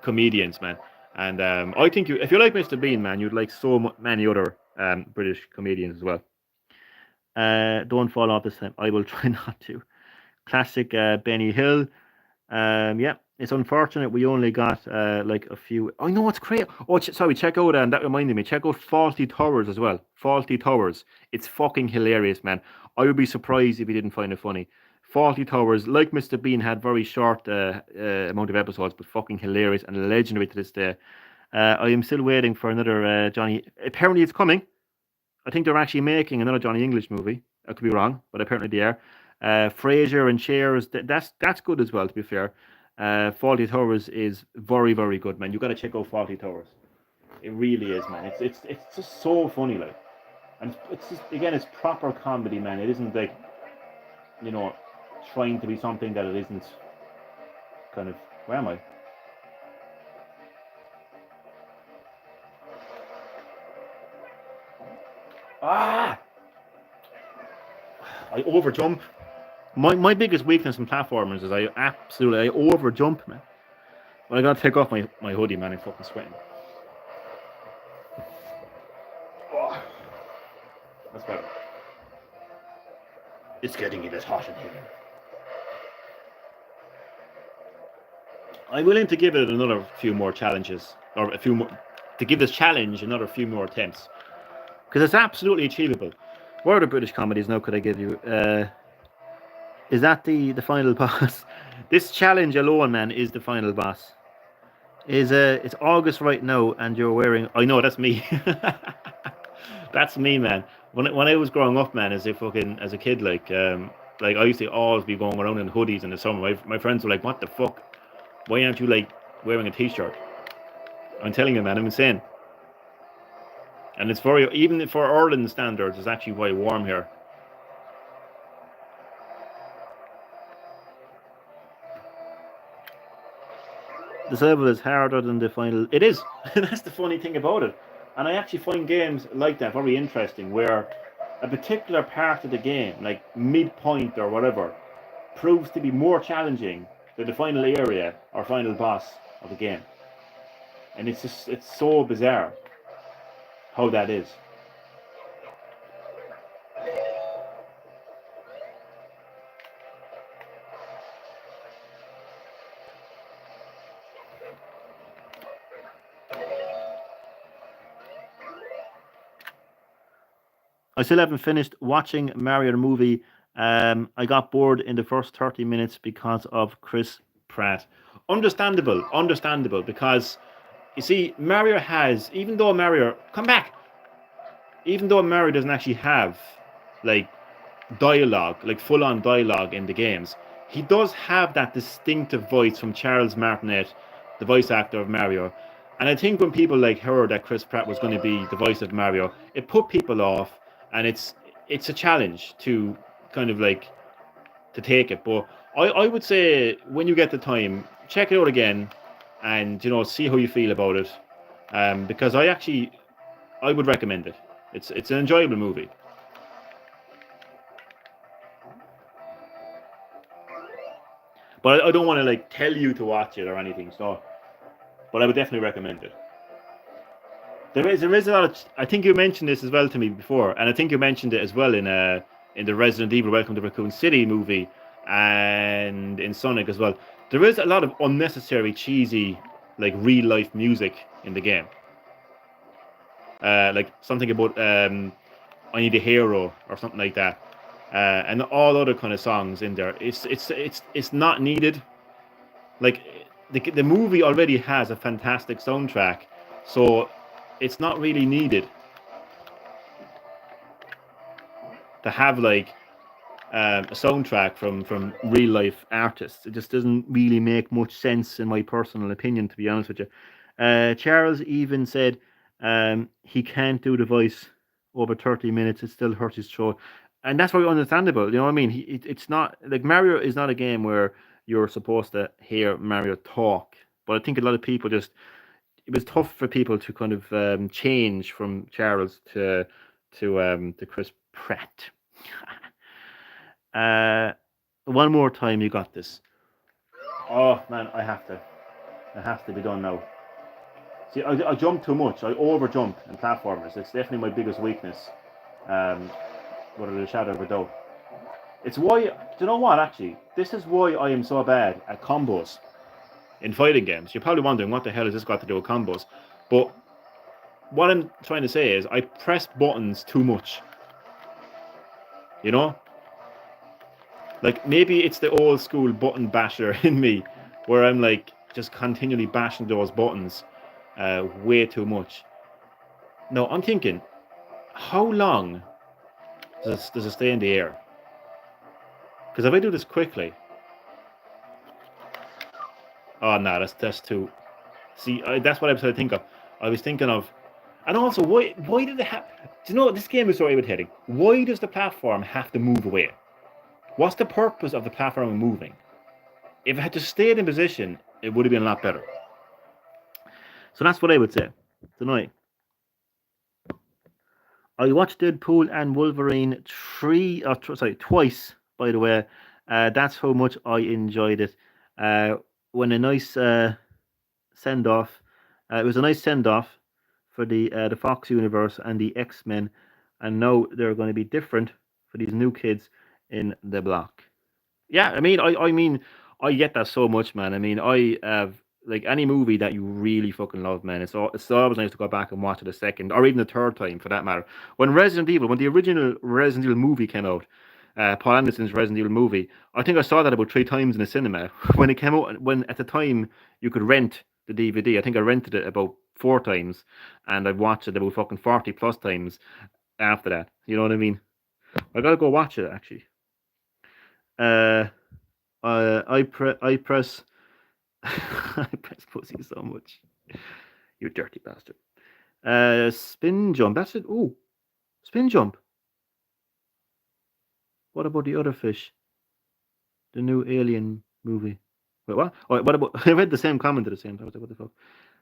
comedians, man. And I think if you like Mr. Bean, man, you'd like so many other British comedians as well. Don't fall off this time. I will try not to. Classic Benny Hill. Yeah, it's unfortunate we only got like a few. I know it's crazy. Oh, sorry. Check out that reminded me. Check out Faulty Towers as well. Faulty Towers. It's fucking hilarious, man. I would be surprised if you didn't find it funny. Faulty Towers, like Mr. Bean, had very short amount of episodes, but fucking hilarious and legendary to this day. I am still waiting for another Johnny. Apparently, it's coming. I think they're actually making another Johnny English movie. I could be wrong, but apparently they are. Frasier and Cheers, that's good as well. To be fair, Faulty Towers is very very good, man. You got to check out Faulty Towers. It really is, man. It's just so funny, like, and it's just again, it's proper comedy, man. It isn't like, you know, trying to be something that it isn't. Kind of, where am I? Ah! I overjump. My biggest weakness in platformers is I overjump, man. But I gotta take off my hoodie, man. I'm fucking sweating. Oh, that's better. It's getting a bit hot in here. I'm willing to give it another few more challenges, or a few more, to give this challenge another few more attempts, because it's absolutely achievable. What other British comedies now could I give you? Is that the final boss? This challenge alone, man, is the final boss. It's August right now, and you're wearing. I know that's me. That's me, man. When I was growing up, man, as a kid, like I used to always be going around in hoodies in the summer. My friends were like, "What the fuck? Why aren't you like wearing a t-shirt?" I'm telling you, man, I'm insane. And it's very, even for Ireland standards, it's actually quite warm here. This level is harder than the final. It is. That's the funny thing about it. And I actually find games like that very interesting, where a particular part of the game, like midpoint or whatever, proves to be more challenging than the final area or final boss of the game. And it's so bizarre how that is. I still haven't finished watching Mario movie. I got bored in the first 30 minutes because of Chris Pratt. Understandable, because you see, Mario has, even though Mario, come back, even though Mario doesn't actually have like dialogue, like full on dialogue in the games, he does have that distinctive voice from Charles Martinet, the voice actor of Mario. And I think when people like heard that Chris Pratt was going to be the voice of Mario, it put people off, and it's a challenge to kind of like to take it. But I would say when you get the time, check it out again, and see how you feel about it. Because I would recommend it. It's an enjoyable movie. But I don't want to like tell you to watch it or anything. So, but I would definitely recommend it. There is a lot of. I think you mentioned this as well to me before, and I think you mentioned it as well in the Resident Evil Welcome to Raccoon City movie, and in Sonic as well. There is a lot of unnecessary cheesy like real life music in the game. Like something about I Need a Hero or something like that, and all other kind of songs in there. It's not needed. Like the movie already has a fantastic soundtrack, so it's not really needed to have like a soundtrack from real life artists. It just doesn't really make much sense in my personal opinion, to be honest with you. Charles even said he can't do the voice over 30 minutes. It still hurts his throat, and that's very understandable. You know what I mean? It's not like Mario is not a game where you're supposed to hear Mario talk. But I think a lot of people just it was tough for people to kind of change from Charles to Chris Pratt. uh, one more time, you got this. Oh man, it has to be done now. See, I jump too much. I over jump in platformers. It's definitely my biggest weakness. Um, without a shadow of a doubt. It's why. Do you know what? Actually, this is why I am so bad at combos in fighting games. You're probably wondering what the hell has this got to do with combos, but what I'm trying to say is I press buttons too much. You know, like maybe it's the old school button basher in me, where I'm like just continually bashing those buttons way too much. No, I'm thinking, how long does it stay in the air? Because if I do this quickly, oh no, that's too. See, that's what I was trying to think of. I was thinking of, and also why did it have? Do you know this game is so irritating? Why does the platform have to move away? What's the purpose of the platform moving? If it had just stayed in position, it would have been a lot better. So that's what I would say tonight. I watched Deadpool and Wolverine twice, by the way. That's how much I enjoyed it. When a nice send off, it was a nice send off for the Fox universe and the X Men, and now they're going to be different for these new kids in the block. Yeah, I mean, I get that so much, man. I mean, I have like any movie that you really fucking love, man. It's always nice to go back and watch it a second, or even the third time for that matter. When the original Resident Evil movie came out, Paul Anderson's Resident Evil movie, I think I saw that about 3 times in the cinema when it came out. When at the time you could rent the DVD, I think I rented it about 4 times, and I've watched it about fucking 40 plus times after that. You know what I mean? I gotta go watch it actually. Uh, I press I press pussy so much. You dirty bastard. Spin jump. That's it. Oh, spin jump. What about the other fish? The new Alien movie. Wait, what? Oh, what about? I read the same comment at the same time. I was like, what the fuck?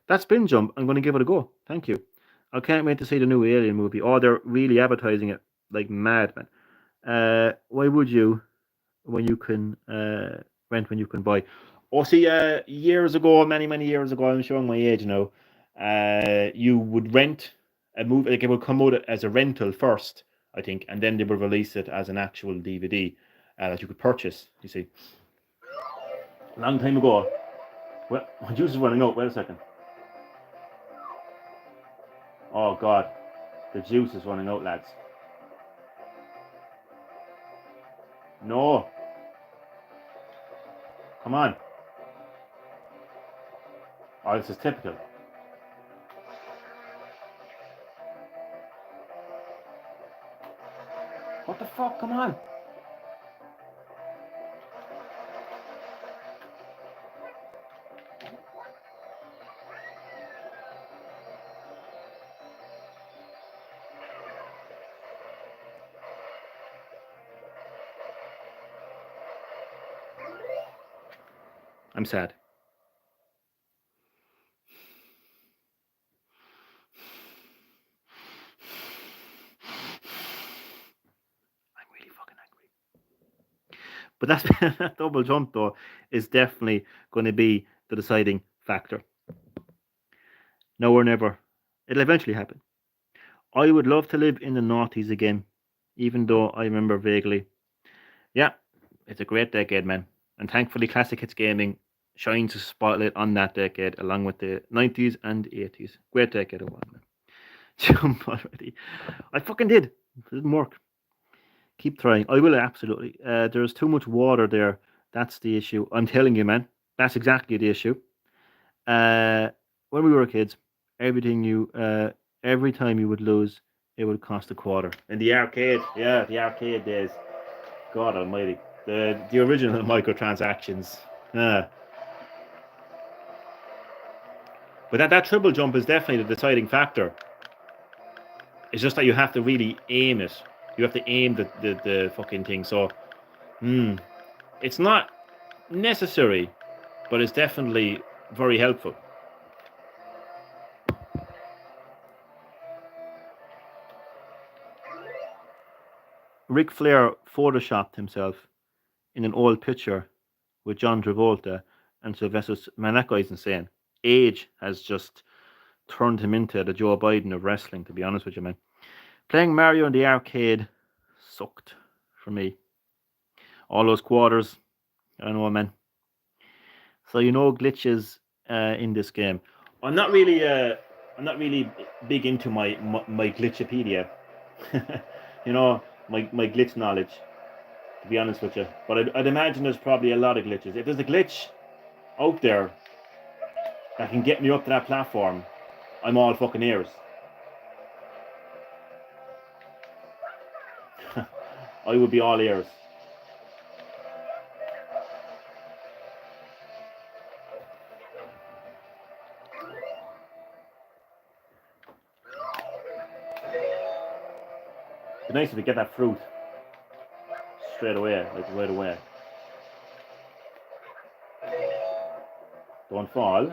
That spin jump. I'm going to give it a go. Thank you. I can't wait to see the new Alien movie. Oh, they're really advertising it like mad, man. Why would you when you can rent when you can buy? Oh, see, years ago, many years ago, I'm showing my age now. You would rent a movie, like it would come out as a rental first, I think, and then they would release it as an actual DVD that you could purchase. You see, a long time ago. Well, my juice is running out. Wait a second. Oh God, the juice is running out, lads. No, come on. Oh, this is typical. What the fuck? Come on. I'm sad. But that's that double jump though is definitely going to be the deciding factor. Now or never. It'll eventually happen. I would love to live in the noughties again, even though I remember vaguely. Yeah, it's a great decade, man. And thankfully, Classic Hits Gaming shines a spotlight on that decade along with the 90s and 80s. Great decade it was, man. Jump already. I fucking did. It didn't work. Keep trying. I will absolutely. There's too much water there. That's the issue. I'm telling you, man. That's exactly the issue. Uh, when we were kids, every time you would lose, it would cost a quarter. In the arcade, yeah, the arcade days. God Almighty, the original microtransactions. Uh, but that triple jump is definitely the deciding factor. It's just that you have to really aim it. You have to aim the fucking thing. So, it's not necessary, but it's definitely very helpful. Ric Flair photoshopped himself in an old picture with John Travolta and Sylvester. Man, that guy's insane. Age has just turned him into the Joe Biden of wrestling, to be honest with you, man. Playing Mario in the arcade sucked for me. All those quarters, I don't know, man. So glitches in this game. I'm not really big into my glitchopedia. My glitch knowledge, to be honest with you. But I'd imagine there's probably a lot of glitches. If there's a glitch out there that can get me up to that platform, I'm all fucking ears. I would be all ears. It'd be nice if we get that fruit straight away, like right away. Don't fall.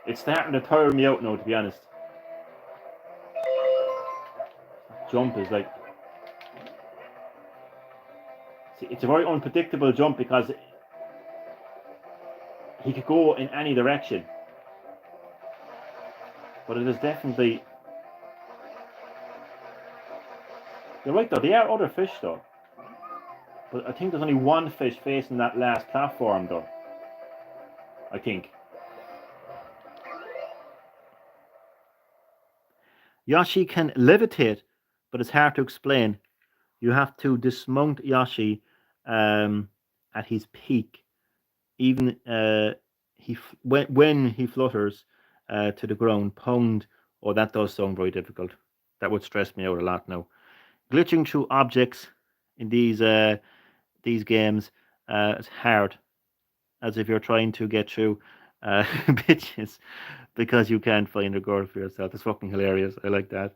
It's starting to tire me out now, to be honest. Jump is like... See, it's a very unpredictable jump because he could go in any direction. But it is definitely... You're right though, they are other fish though. But I think there's only one fish facing that last platform though. I think. Yoshi can levitate, but it's hard to explain. You have to dismount Yoshi at his peak. Even when he flutters to the ground, pound. Oh, that does sound very difficult. That would stress me out a lot now. Glitching through objects in these games is hard, as if you're trying to get through bitches because you can't find a girl for yourself. It's fucking hilarious. I like that.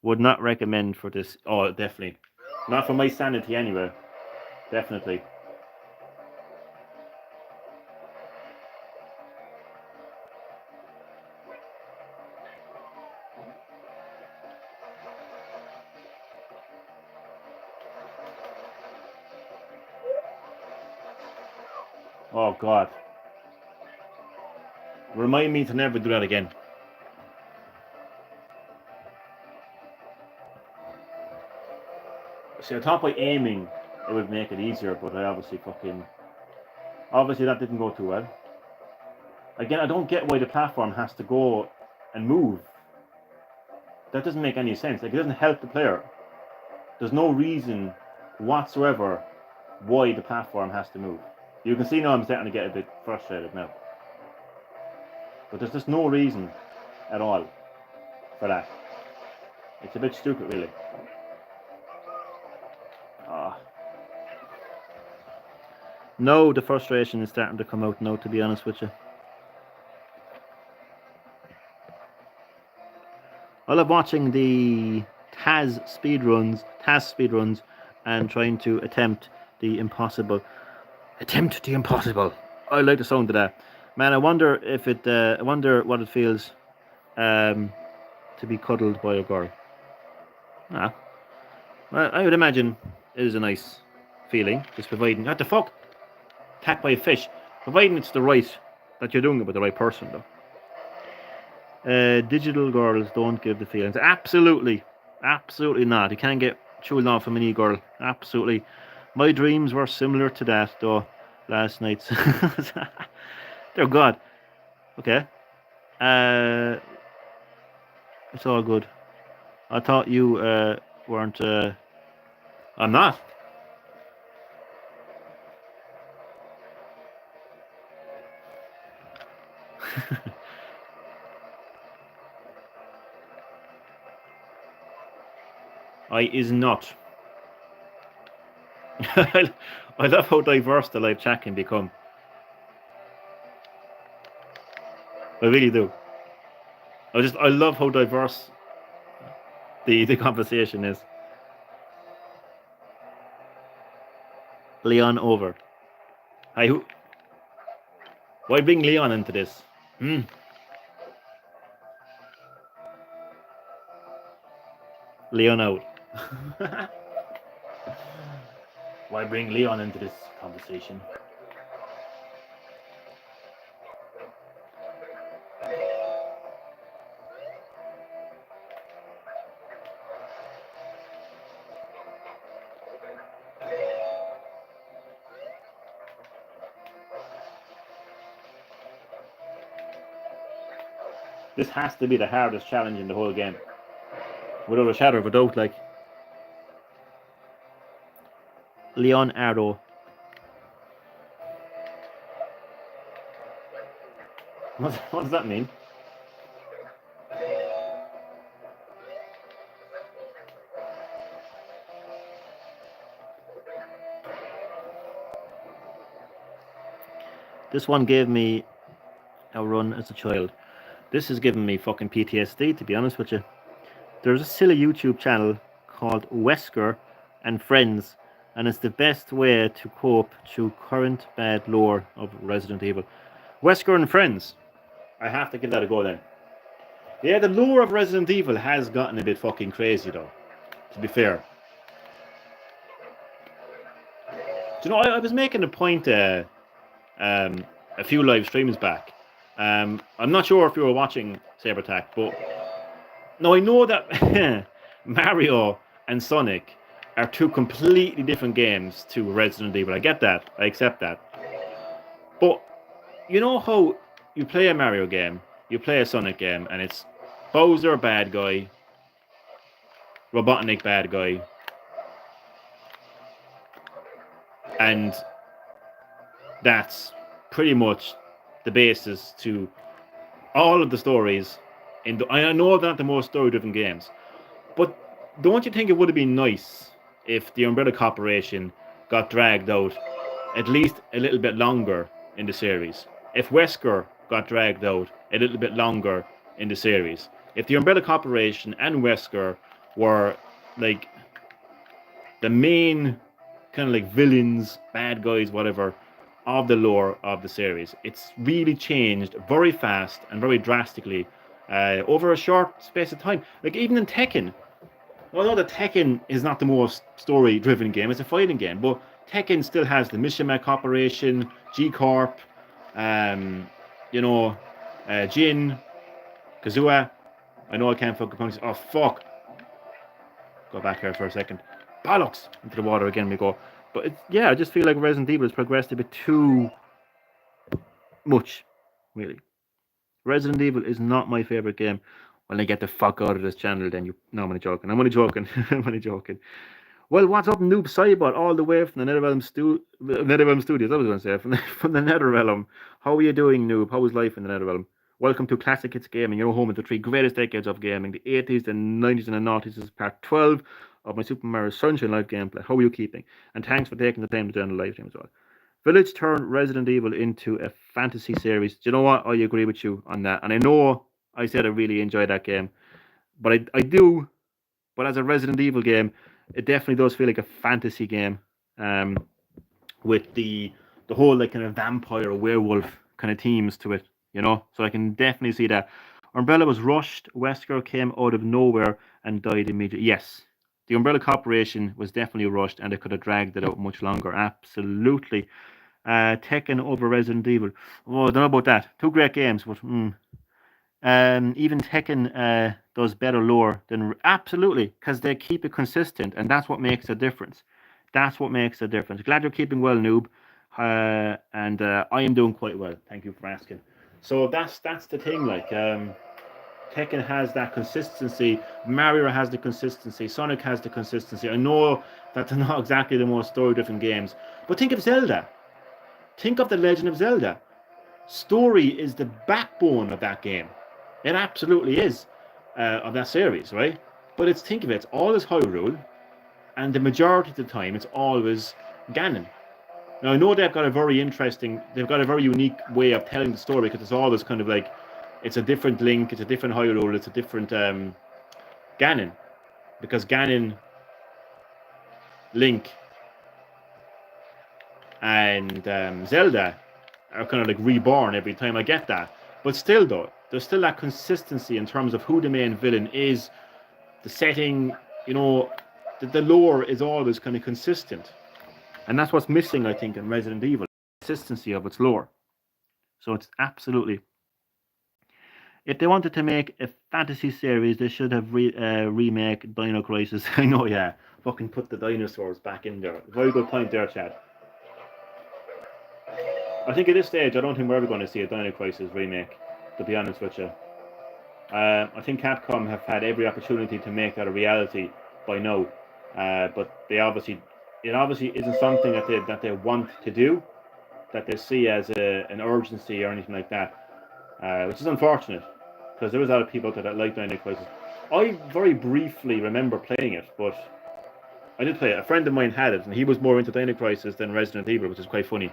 Would not recommend for this. Oh, definitely. Not for my sanity anyway. Definitely. Oh, God. Remind me to never do that again. See, I thought by aiming it would make it easier, but I obviously that didn't go too well. Again, I don't get why the platform has to go and move. That doesn't make any sense. Like, it doesn't help the player. There's no reason whatsoever why the platform has to move. You can see now I'm starting to get a bit frustrated now. But there's just no reason at all for that. It's a bit stupid, really. No, the frustration is starting to come out now, to be honest with you. I love watching the Taz speedruns, and trying to attempt the impossible. Attempt the impossible. I like the sound of that. Man, I wonder what it feels to be cuddled by a girl. Ah, well, I would imagine it is a nice feeling, just providing. What the fuck? Attacked by a fish. Providing it's the right, that you're doing it with the right person, though. Digital girls don't give the feelings. Absolutely. Absolutely not. You can't get true love from any girl. Absolutely. My dreams were similar to that, though, last night's. They're God. Okay. Uh, it's all good. I thought you weren't. I'm not. I is not. I love how diverse the live chat can become. I really do. I love how diverse the conversation is. Leon over. Hi, why bring Leon into this? Leon out. Why bring Leon into this conversation? This has to be the hardest challenge in the whole game. Without a shadow of a doubt, like. Leon Arrow. What does that mean? This one gave me a run as a child. This has given me fucking PTSD, to be honest with you. There's a silly YouTube channel called Wesker and Friends, and it's the best way to cope through current bad lore of Resident Evil. Wesker and Friends. I have to give that a go then. Yeah, the lore of Resident Evil has gotten a bit fucking crazy though, to be fair. Do you know, I was making a point a few live streams back. I'm not sure if you were watching Saber Attack, but no, I know that Mario and Sonic are two completely different games to Resident Evil. I get that. I accept that. But you know how you play a Mario game, you play a Sonic game, and it's Bowser bad guy, Robotnik bad guy, and that's pretty much the basis to all of the stories. I know they're not the most story-driven games, but don't you think it would have been nice if the Umbrella Corporation got dragged out at least a little bit longer in the series? If Wesker got dragged out a little bit longer in the series? If the Umbrella Corporation and Wesker were like the main kind of like villains, bad guys, whatever, of the lore of the series. It's really changed very fast and very drastically over a short space of time. Like even in Tekken, although the Tekken is not the most story-driven game, it's a fighting game, but Tekken still has the Mishima Corporation, G Corp, Jin, Kazuha. I know I can't fucking pronounce. Oh fuck! Go back here for a second. Bollocks! Into the water again we go. But I just feel like Resident Evil has progressed a bit too much, really. Resident Evil is not my favorite game. When I get the fuck out of this channel, then you. No, I'm only joking. I'm only joking. I'm only joking. Well, what's up, Noob Cybot, all the way from the Netherrealm Studios? I was going to say from the Netherrealm. How are you doing, Noob? How is life in the Netherrealm? Welcome to Classic Hits Gaming, your home of the three greatest decades of gaming, the 80s, the 90s, and the 90s. This is part 12 of my Super Mario Sunshine live gameplay. How are you keeping? And thanks for taking the time to join the live stream as well. Village turned Resident Evil into a fantasy series. Do you know what? I agree with you on that. And I know I said I really enjoyed that game, but I do. But as a Resident Evil game, it definitely does feel like a fantasy game, with the whole like kind of vampire werewolf kind of themes to it. So I can definitely see that. Umbrella was rushed. Wesker came out of nowhere and died immediately. Yes, The Umbrella Corporation was definitely rushed, and they could have dragged it out much longer. Absolutely. Tekken over Resident Evil. Oh, I don't know about that. Two great games, but even Tekken does better lore than absolutely, because they keep it consistent, and that's what makes a difference. That's what makes a difference. Glad you're keeping well, noob, and I am doing quite well. Thank you for asking. So that's the thing. Like Tekken has that consistency. Mario has the consistency. Sonic has the consistency. I know that they're not exactly the most story-driven games, but think of Zelda. Think of the Legend of Zelda. Story is the backbone of that game. It absolutely is of that series, right? But think of it, it's always Hyrule, and the majority of the time it's always Ganon. Now I know they've got a very unique way of telling the story because it's always kind of like it's a different Link, it's a different Hyrule, it's a different Ganon, because Ganon, Link, and Zelda are kind of like reborn every time. I get that, but still though, there's still that consistency in terms of who the main villain is, the setting, the lore is always kind of consistent. And that's what's missing, I think, in Resident Evil, consistency of its lore. So it's absolutely... If they wanted to make a fantasy series, they should have remake Dino Crisis. I know, yeah. Fucking put the dinosaurs back in there. Very good point there, Chad. I think at this stage, I don't think we're ever going to see a Dino Crisis remake, to be honest with you. I think Capcom have had every opportunity to make that a reality by now, but it obviously isn't something that they want to do, that they see as an urgency or anything like that, which is unfortunate, because there was a lot of people that like Dino Crisis. I very briefly remember playing it, but I did play it. A friend of mine had it, and he was more into Dino Crisis than Resident Evil, which is quite funny.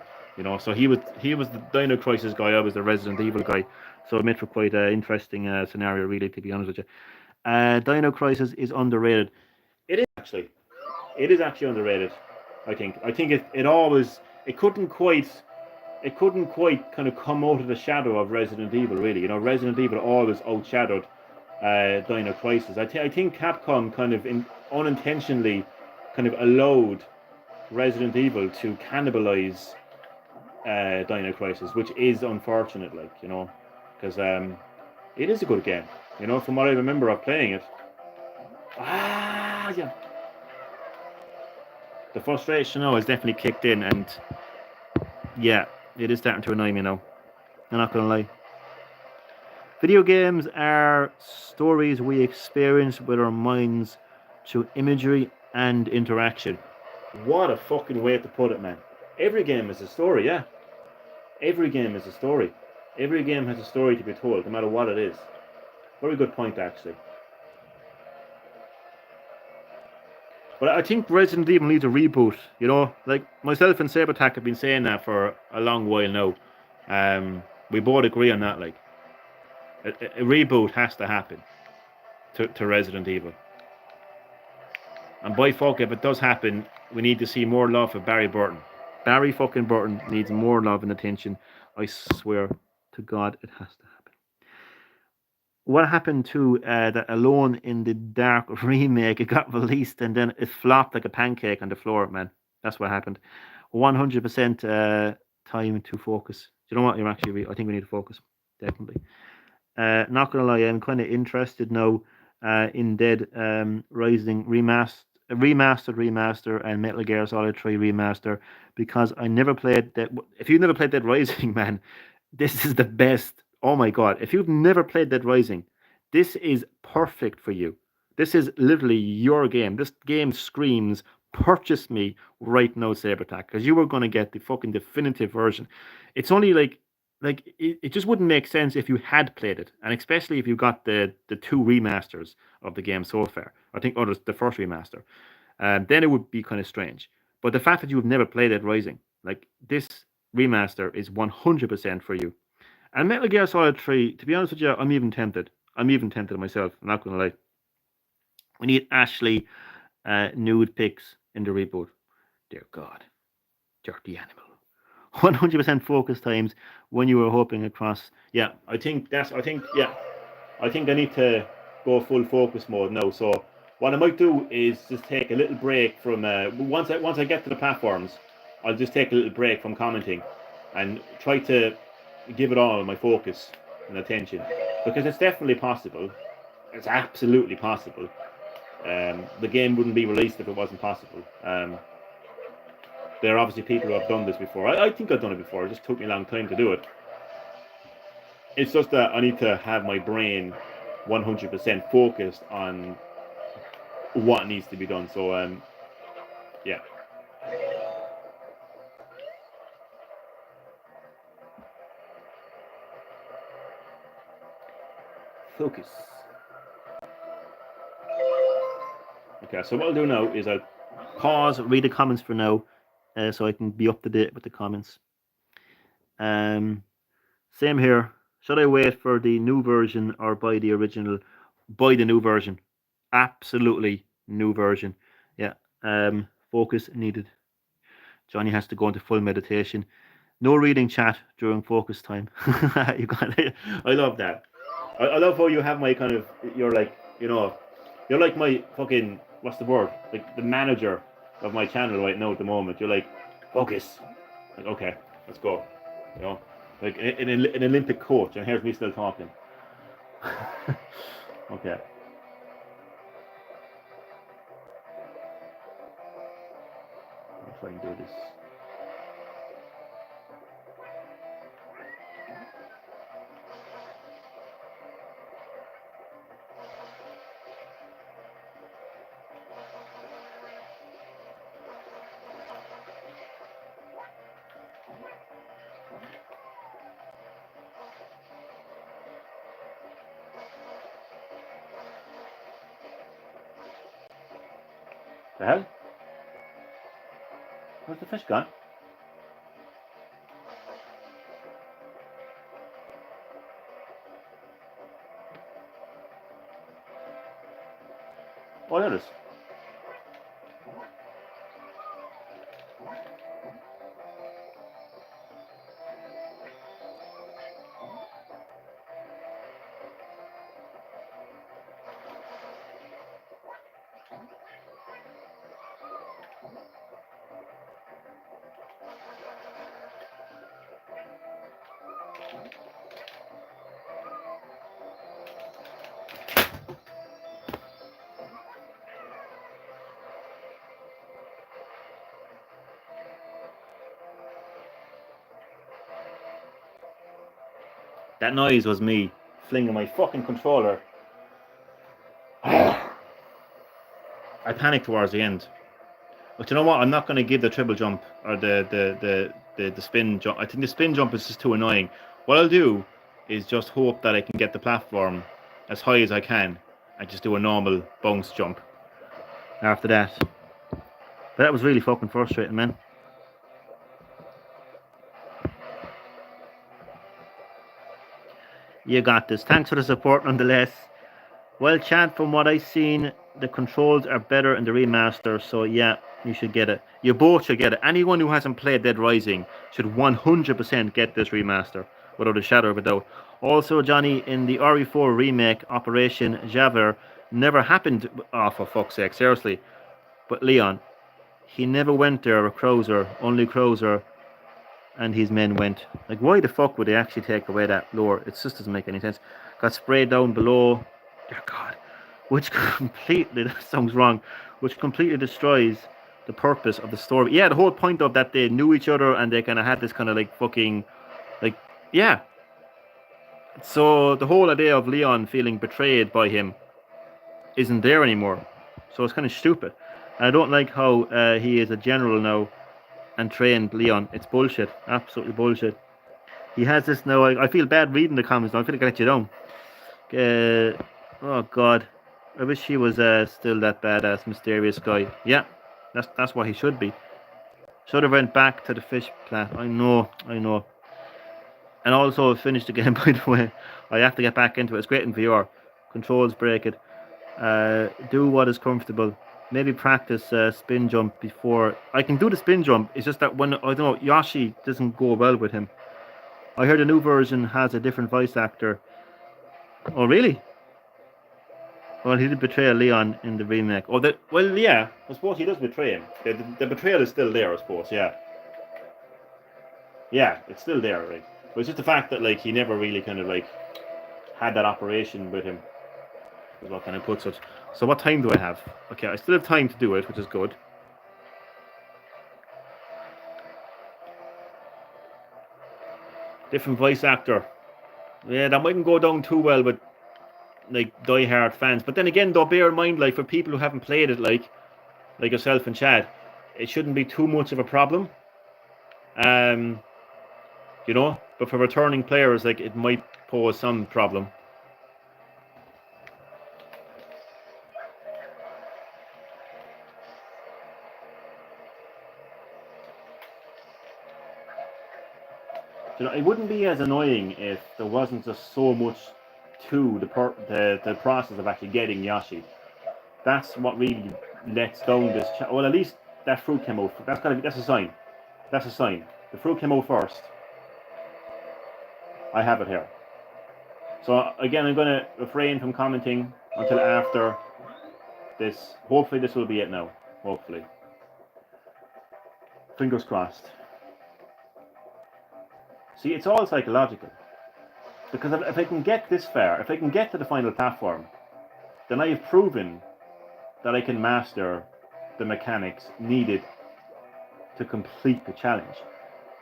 So he was the Dino Crisis guy, I was the Resident Evil guy. So it made for quite an interesting scenario, really, to be honest with you. Dino Crisis is underrated. It is actually. It is actually underrated, I think. I think it couldn't quite kind of come out of the shadow of Resident Evil, really. Resident Evil always outshadowed Dino Crisis. I think Capcom kind of unintentionally kind of allowed Resident Evil to cannibalize Dino Crisis, which is unfortunate, because it is a good game, from what I remember of playing it. Yeah. The frustration now has definitely kicked in, and yeah, it is starting to annoy me now. I'm not gonna lie. Video games are stories we experience with our minds through imagery and interaction. What a fucking way to put it, man. Every game is a story, yeah. Every game is a story. Every game has a story to be told, no matter what it is. Very good point, actually. But I think Resident Evil needs a reboot, Like, myself and Sabertac have been saying that for a long while now. We both agree on that, like. A reboot has to happen to Resident Evil. And by fuck, if it does happen, we need to see more love for Barry Burton. Barry fucking Burton needs more love and attention. I swear to God, it has to happen. What happened to that Alone in the Dark remake? It got released and then it flopped like a pancake on the floor, man. That's what happened. 100% time to focus. Do you know what? I think we need to focus. Definitely. Not gonna lie, I'm kind of interested now in Dead Rising remaster and Metal Gear Solid 3 remaster, because I never played that. If you've never played Dead Rising, man, this is the best. Oh my god, if you've never played Dead Rising, this is perfect for you. This is literally your game. This game screams, purchase me right now, Sabertac, because you were going to get the fucking definitive version. It's only like it just wouldn't make sense if you had played it, and especially if you got the two remasters of the game so far. I think the first remaster. Then it would be kind of strange. But the fact that you have never played Dead Rising, like, this remaster is 100% for you. And Metal Gear Solid 3, to be honest with you, I'm even tempted. Myself. I'm not going to lie. We need Ashley nude pics in the reboot. Dear God. Dirty animal. 100% focus times when you were hoping across. Yeah, I think I need to go full focus mode now. So What I might do is just take a little break from once I get to the platforms, I'll just take a little break from commenting, and try to give it all my focus and attention, because it's definitely possible. It's absolutely possible. The game wouldn't be released if it wasn't possible. There are obviously people who have done this before. I think I've done it before. It just took me a long time to do it. It's just that I need to have my brain 100% focused on what needs to be done. So, yeah. Focus. Okay, so what I'll do now is I'll pause, read the comments for now, so I can be up to date with the comments. Same here. Should I wait for the new version or buy the original? Buy the new version. Absolutely new version. Yeah. Focus needed. Johnny has to go into full meditation. No reading chat during focus time. You got it. I love that. I love how you have my kind of. You're like, you're like my fucking. What's the word? Like the manager of my channel right now at the moment. You're like, focus. Like, okay, let's go. You know, like an Olympic coach, and here's me still talking. Okay. I'll try and do this. The hell? Where's the fish gone? Oh, there it is. That noise was me flinging my fucking controller. I panicked towards the end. But you know what? I'm not going to give the triple jump or the spin jump. I think the spin jump is just too annoying. What I'll do is just hope that I can get the platform as high as I can and just do a normal bounce jump after that. But that was really fucking frustrating, man. You got this. Thanks for the support nonetheless. Well, chat, from what I've seen, the controls are better in the remaster, so yeah, you should get it. You both should get it. Anyone who hasn't played Dead Rising should 100% get this remaster, without a shadow of a doubt. Also, Johnny, in the RE4 remake, Operation Javert never happened. Oh, for fuck's sake, seriously. But Leon, he never went there with Krauser, only Krauser and his men went. Like, why the fuck would they actually take away that lore? It just doesn't make any sense. Got sprayed down below. Dear God. Which completely, that sounds wrong, which completely destroys the purpose of the story. Yeah, the whole point of that they knew each other and they kind of had this kind of like fucking, like, yeah. So the whole idea of Leon feeling betrayed by him isn't there anymore. So it's kind of stupid. And I don't like how he is a general now and trained Leon. It's bullshit. Absolutely bullshit. He has this now. I feel bad reading the comments now. I feel like I let you down. Oh God. I wish he was still that badass mysterious guy. Yeah, that's what he should be. Should have went back to the fish plant. I know. And also finished the game, by the way. I have to get back into it. It's great in VR. Controls break it. Do what is comfortable. Maybe practice spin jump before. I can do the spin jump. It's just that when, I don't know, Yoshi doesn't go well with him. I heard the new version has a different voice actor. Oh, really? Well, he did betray Leon in the remake. Oh, well, yeah. I suppose he does betray him. The betrayal is still there, I suppose. Yeah, yeah, it's still there, right? But it's just the fact that like he never really kind of like had that operation with him. Is what kind of puts it. So what time do I have? Okay, I still have time to do it, which is good. Different voice actor. Yeah, that mightn't go down too well with like die-hard fans. But then again, though, bear in mind, like for people who haven't played it, like yourself and Chad, it shouldn't be too much of a problem. Um, but for returning players, like it might pose some problem. It wouldn't be as annoying if there wasn't just so much to the process of actually getting Yoshi. That's what really lets down this. Well, at least that fruit came out. That's a sign. That's a sign. The fruit came out first. I have it here. So again, I'm going to refrain from commenting until after this. Hopefully, this will be it now. Hopefully, fingers crossed. See, it's all psychological. Because if I can get this far, if I can get to the final platform, then I have proven that I can master the mechanics needed to complete the challenge.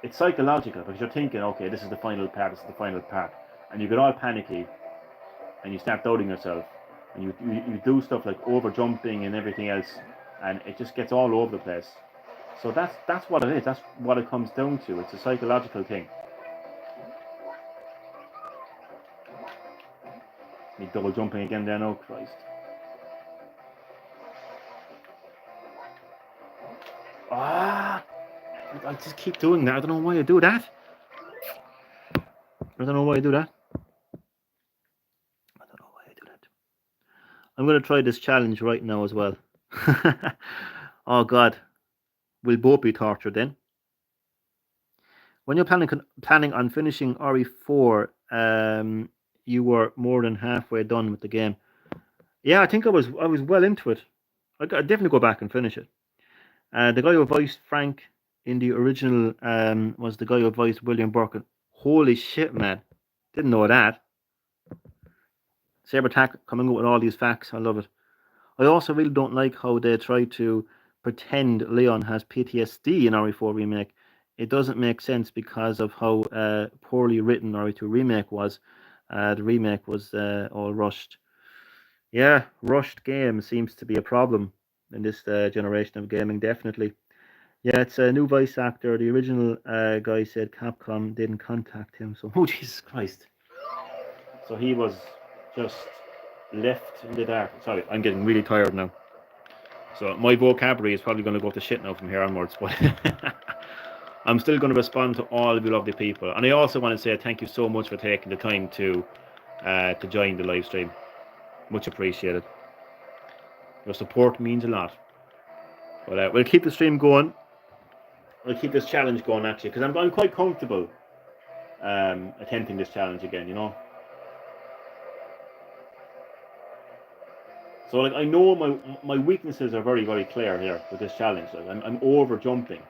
It's psychological because you're thinking, okay, this is the final part, this is the final part. And you get all panicky and you start doubting yourself. And you do stuff like over jumping and everything else, and it just gets all over the place. So that's what it is. That's what it comes down to. It's a psychological thing. Me double jumping again there now, Christ. Ah! I just keep doing that. I don't know why I do that. I don't know why I do that. I don't know why I do that. I'm going to try this challenge right now as well. Oh, God. We'll both be tortured then. When you're planning on finishing RE4, you were more than halfway done with the game. Yeah, I think I was well into it. I'd definitely go back and finish it. The guy who voiced Frank in the original was the guy who voiced William Burke. Holy shit, man! Didn't know that. Sabertac coming up with all these facts. I love it. I also really don't like how they try to pretend Leon has PTSD in RE4 remake. It doesn't make sense because of how poorly written RE2 remake was. The remake was all rushed. Yeah, rushed game seems to be a problem in this generation of gaming, definitely. Yeah, it's a new voice actor. The original guy said Capcom didn't contact him. So, oh, Jesus Christ. So he was just left in the dark. Sorry, I'm getting really tired now. So my vocabulary is probably going to go to shit now from here onwards. But I'm still going to respond to all of you lovely people. And I also want to say thank you so much for taking the time to join the live stream. Much appreciated. Your support means a lot. But we'll keep the stream going. We'll keep this challenge going actually, because I'm quite comfortable attempting this challenge again, you know. So like I know my weaknesses are very, very clear here with this challenge. Like I'm over jumping.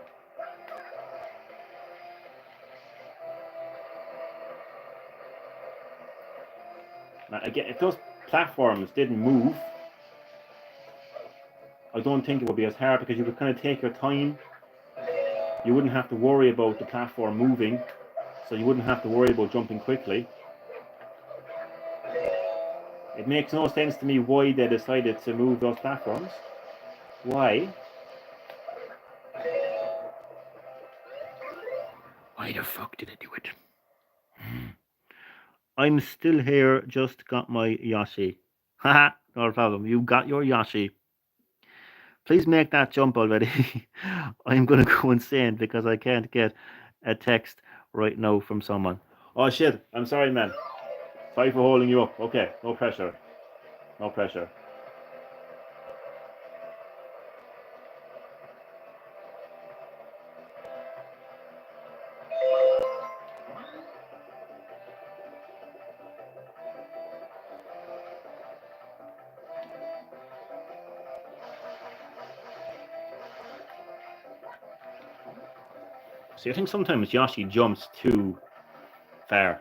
Now, again, if those platforms didn't move, I don't think it would be as hard because you would kind of take your time. You wouldn't have to worry about the platform moving, so you wouldn't have to worry about jumping quickly. It makes no sense to me why they decided to move those platforms. Why? Why the fuck did I do it? I'm still here, just got my Yoshi. Haha, no problem. You got your Yoshi. Please make that jump already. I'm going to go insane because I can't get a text right now from someone. Oh shit, I'm sorry, man. Sorry for holding you up. Okay, no pressure. No pressure. See, I think sometimes Yoshi jumps too far.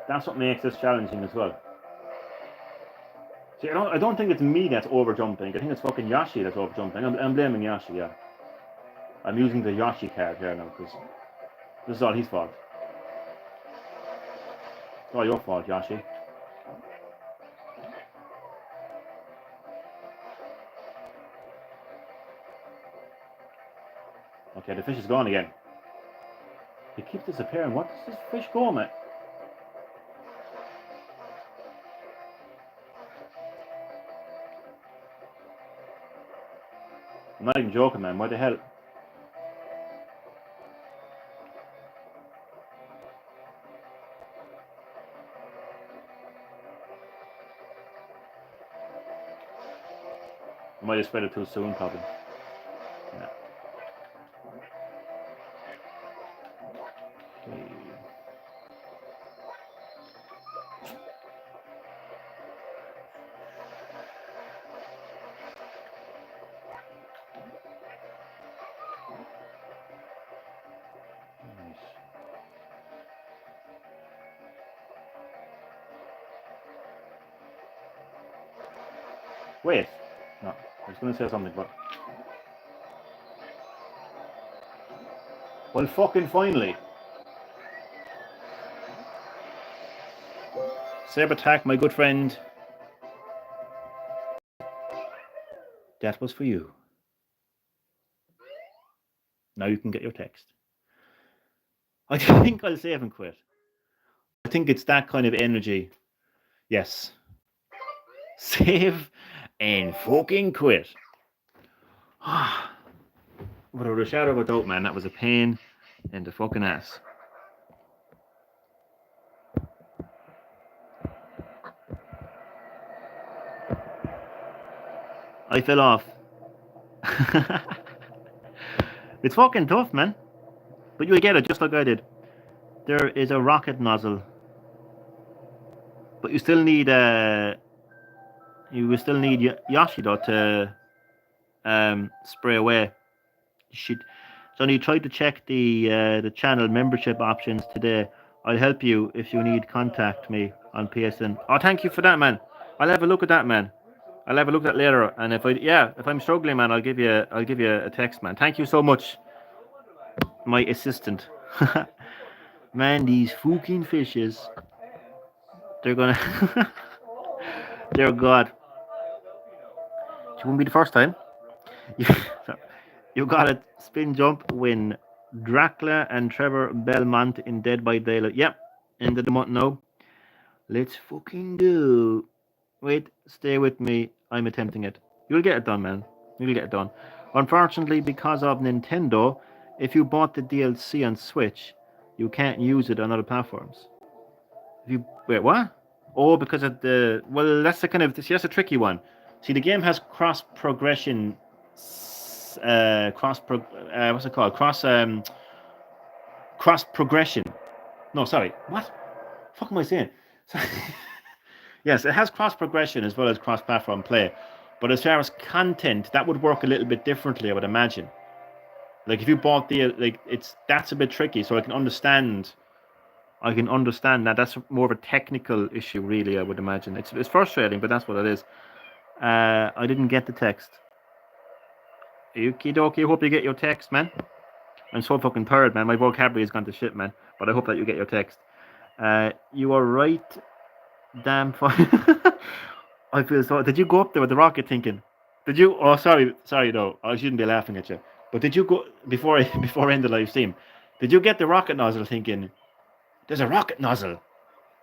That's what makes this challenging as well. See, I don't think it's me that's over jumping. I think it's fucking Yoshi that's over jumping. I'm blaming Yoshi, yeah. I'm using the Yoshi card here now because this is all his fault. It's all your fault, Yoshi. Okay, the fish is gone again. He keeps disappearing. What does this fish go, man? I'm not even joking, man. What the hell? I might have spread it too soon, probably. Yeah. Okay. Nice. Wait. No, I was going to say something, but... Well, fucking finally. Saber attack, my good friend. That was for you. Now you can get your text. I think I'll save and quit. I think it's that kind of energy. Yes. Save and fucking quit. Without a shadow of a doubt, man, that was a pain in the fucking ass. I fell off. It's fucking tough, man. But you'll get it just like I did. There is a rocket nozzle. But you still need Yoshi though to spray away. You should. So you tried to check the channel membership options today. I'll help you if you need. Contact me on PSN. Oh, thank you for that, man. I'll have a look at that, man. I'll have a look at that later. And if I'm struggling, man, I'll give you a text, man. Thank you so much, my assistant. Man, these fucking fishes. They're gonna. Dear God. It won't be the first time. You got a spin jump win. Dracula and Trevor Belmont in Dead by Daylight. Yep, end of the month now. Let's fucking go. Wait, stay with me. I'm attempting it. You'll get it done, man. You'll get it done. Unfortunately, because of Nintendo, if you bought the DLC on Switch, you can't use it on other platforms. Wait, what? Oh, because of the... Well, that's the kind of... See, that's a tricky one. See, the game has cross progression... what's it called? Cross progression. No, sorry. What? Fuck am I saying? Yes, it has cross progression as well as cross platform play. But as far as content, that would work a little bit differently, I would imagine. Like if you bought that's a bit tricky. So I can understand that. That's more of a technical issue, really. I would imagine it's frustrating, but that's what it is. I didn't get the text. Okie dokie. Hope you get your text, man. I'm so fucking tired, man. My vocabulary has gone to shit, man. But I hope that you get your text. You are right. Damn fine. I feel so. Did you go up there with the rocket thinking? Did you? Oh, sorry, no. I shouldn't be laughing at you. But did you go before I end the live stream? Did you get the rocket nozzle thinking? There's a rocket nozzle.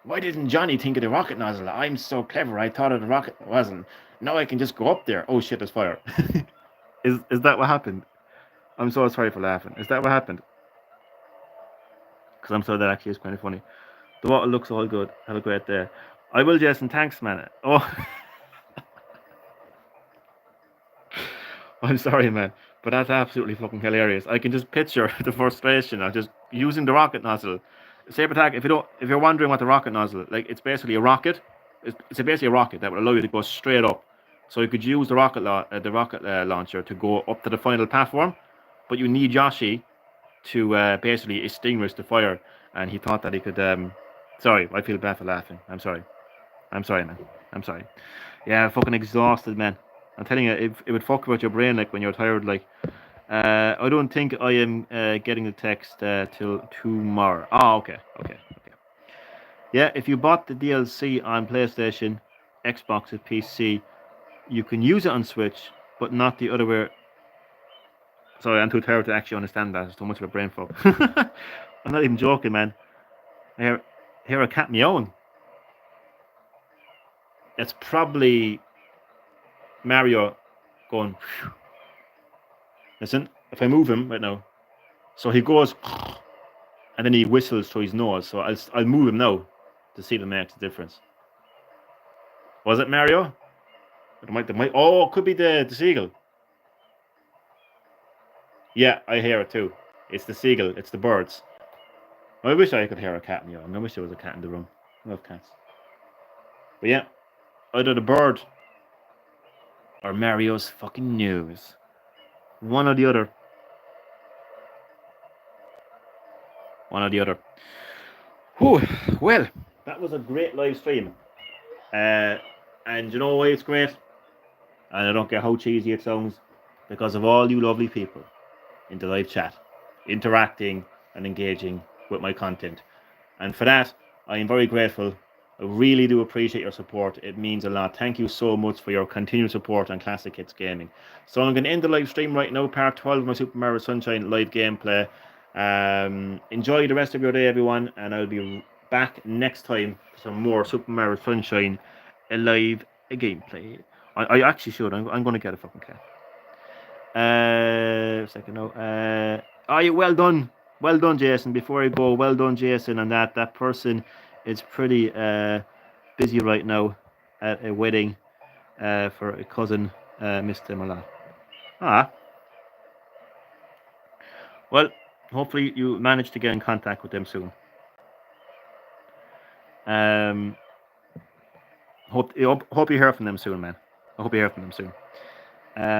Why didn't Johnny think of the rocket nozzle? I'm so clever. I thought of the rocket nozzle. Now I can just go up there. Oh shit! There's fire. Is that what happened? I'm so sorry for laughing. Is that what happened? Because I'm sorry, that actually is kind of funny. The water looks all good. Have a great day. I will, Jason. Thanks, man. Oh, I'm sorry, man. But that's absolutely fucking hilarious. I can just picture the frustration of just using the rocket nozzle. Saber attack. If you're wondering what the rocket nozzle, like, it's basically a rocket. It's basically a rocket that will allow you to go straight up. So you could use the rocket launcher to go up to the final platform, but you need Yoshi to basically extinguish the fire. And he thought that he could. Sorry, I feel bad for laughing. I'm sorry. I'm sorry, man. I'm sorry. Yeah, I'm fucking exhausted, man. I'm telling you, it would fuck with your brain like when you're tired. Like, I don't think I am getting the text till tomorrow. Oh, okay. Yeah, if you bought the DLC on PlayStation, Xbox, and PC, you can use it on Switch, but not the other way. Sorry, I'm too tired to actually understand that. It's too much of a brain fog. I'm not even joking, man. I hear a cat meowing. It's probably Mario going. Listen, if I move him right now, so he goes, and then he whistles through his nose. So I'll move him now to see if it makes a difference. Was it Mario? Oh, it could be the seagull. Yeah, I hear it too. It's the seagull. It's the birds. I wish I could hear a cat meow. I wish there was a cat in the room. I love cats. But yeah, either the bird or Mario's fucking nose. One or the other. One or the other. Whew. Well, that was a great live stream. And you know why it's great? And I don't care how cheesy it sounds, because of all you lovely people in the live chat, interacting and engaging with my content. And for that, I am very grateful. I really do appreciate your support. It means a lot. Thank you so much for your continued support on Classic Hits Gaming. So I'm going to end the live stream right now, part 12 of my Super Mario Sunshine live gameplay. Enjoy the rest of your day, everyone, and I'll be back next time for some more Super Mario Sunshine live gameplay. I actually should. I'm going to get a fucking cat. Second now. Yeah, well done. Well done, Jason. Before I go, well done, Jason. And that person is pretty busy right now at a wedding for a cousin, Mr. Milan. Well, hopefully you manage to get in contact with them soon. Hope you hear from them soon, man. I hope you hear from them soon.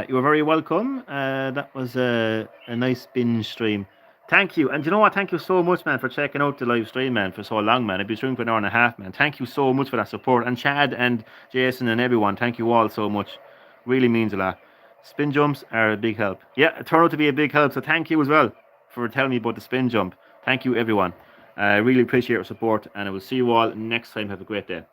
You are very welcome. That was a nice binge stream. Thank you. And you know what? Thank you so much, man, for checking out the live stream, man, for so long, man. I've been streaming for an hour and a half, man. Thank you so much for that support. And Chad and Jason and everyone, thank you all so much. Really means a lot. Spin jumps are a big help. Yeah, it turned out to be a big help. So thank you as well for telling me about the spin jump. Thank you, everyone. I really appreciate your support, and I will see you all next time. Have a great day.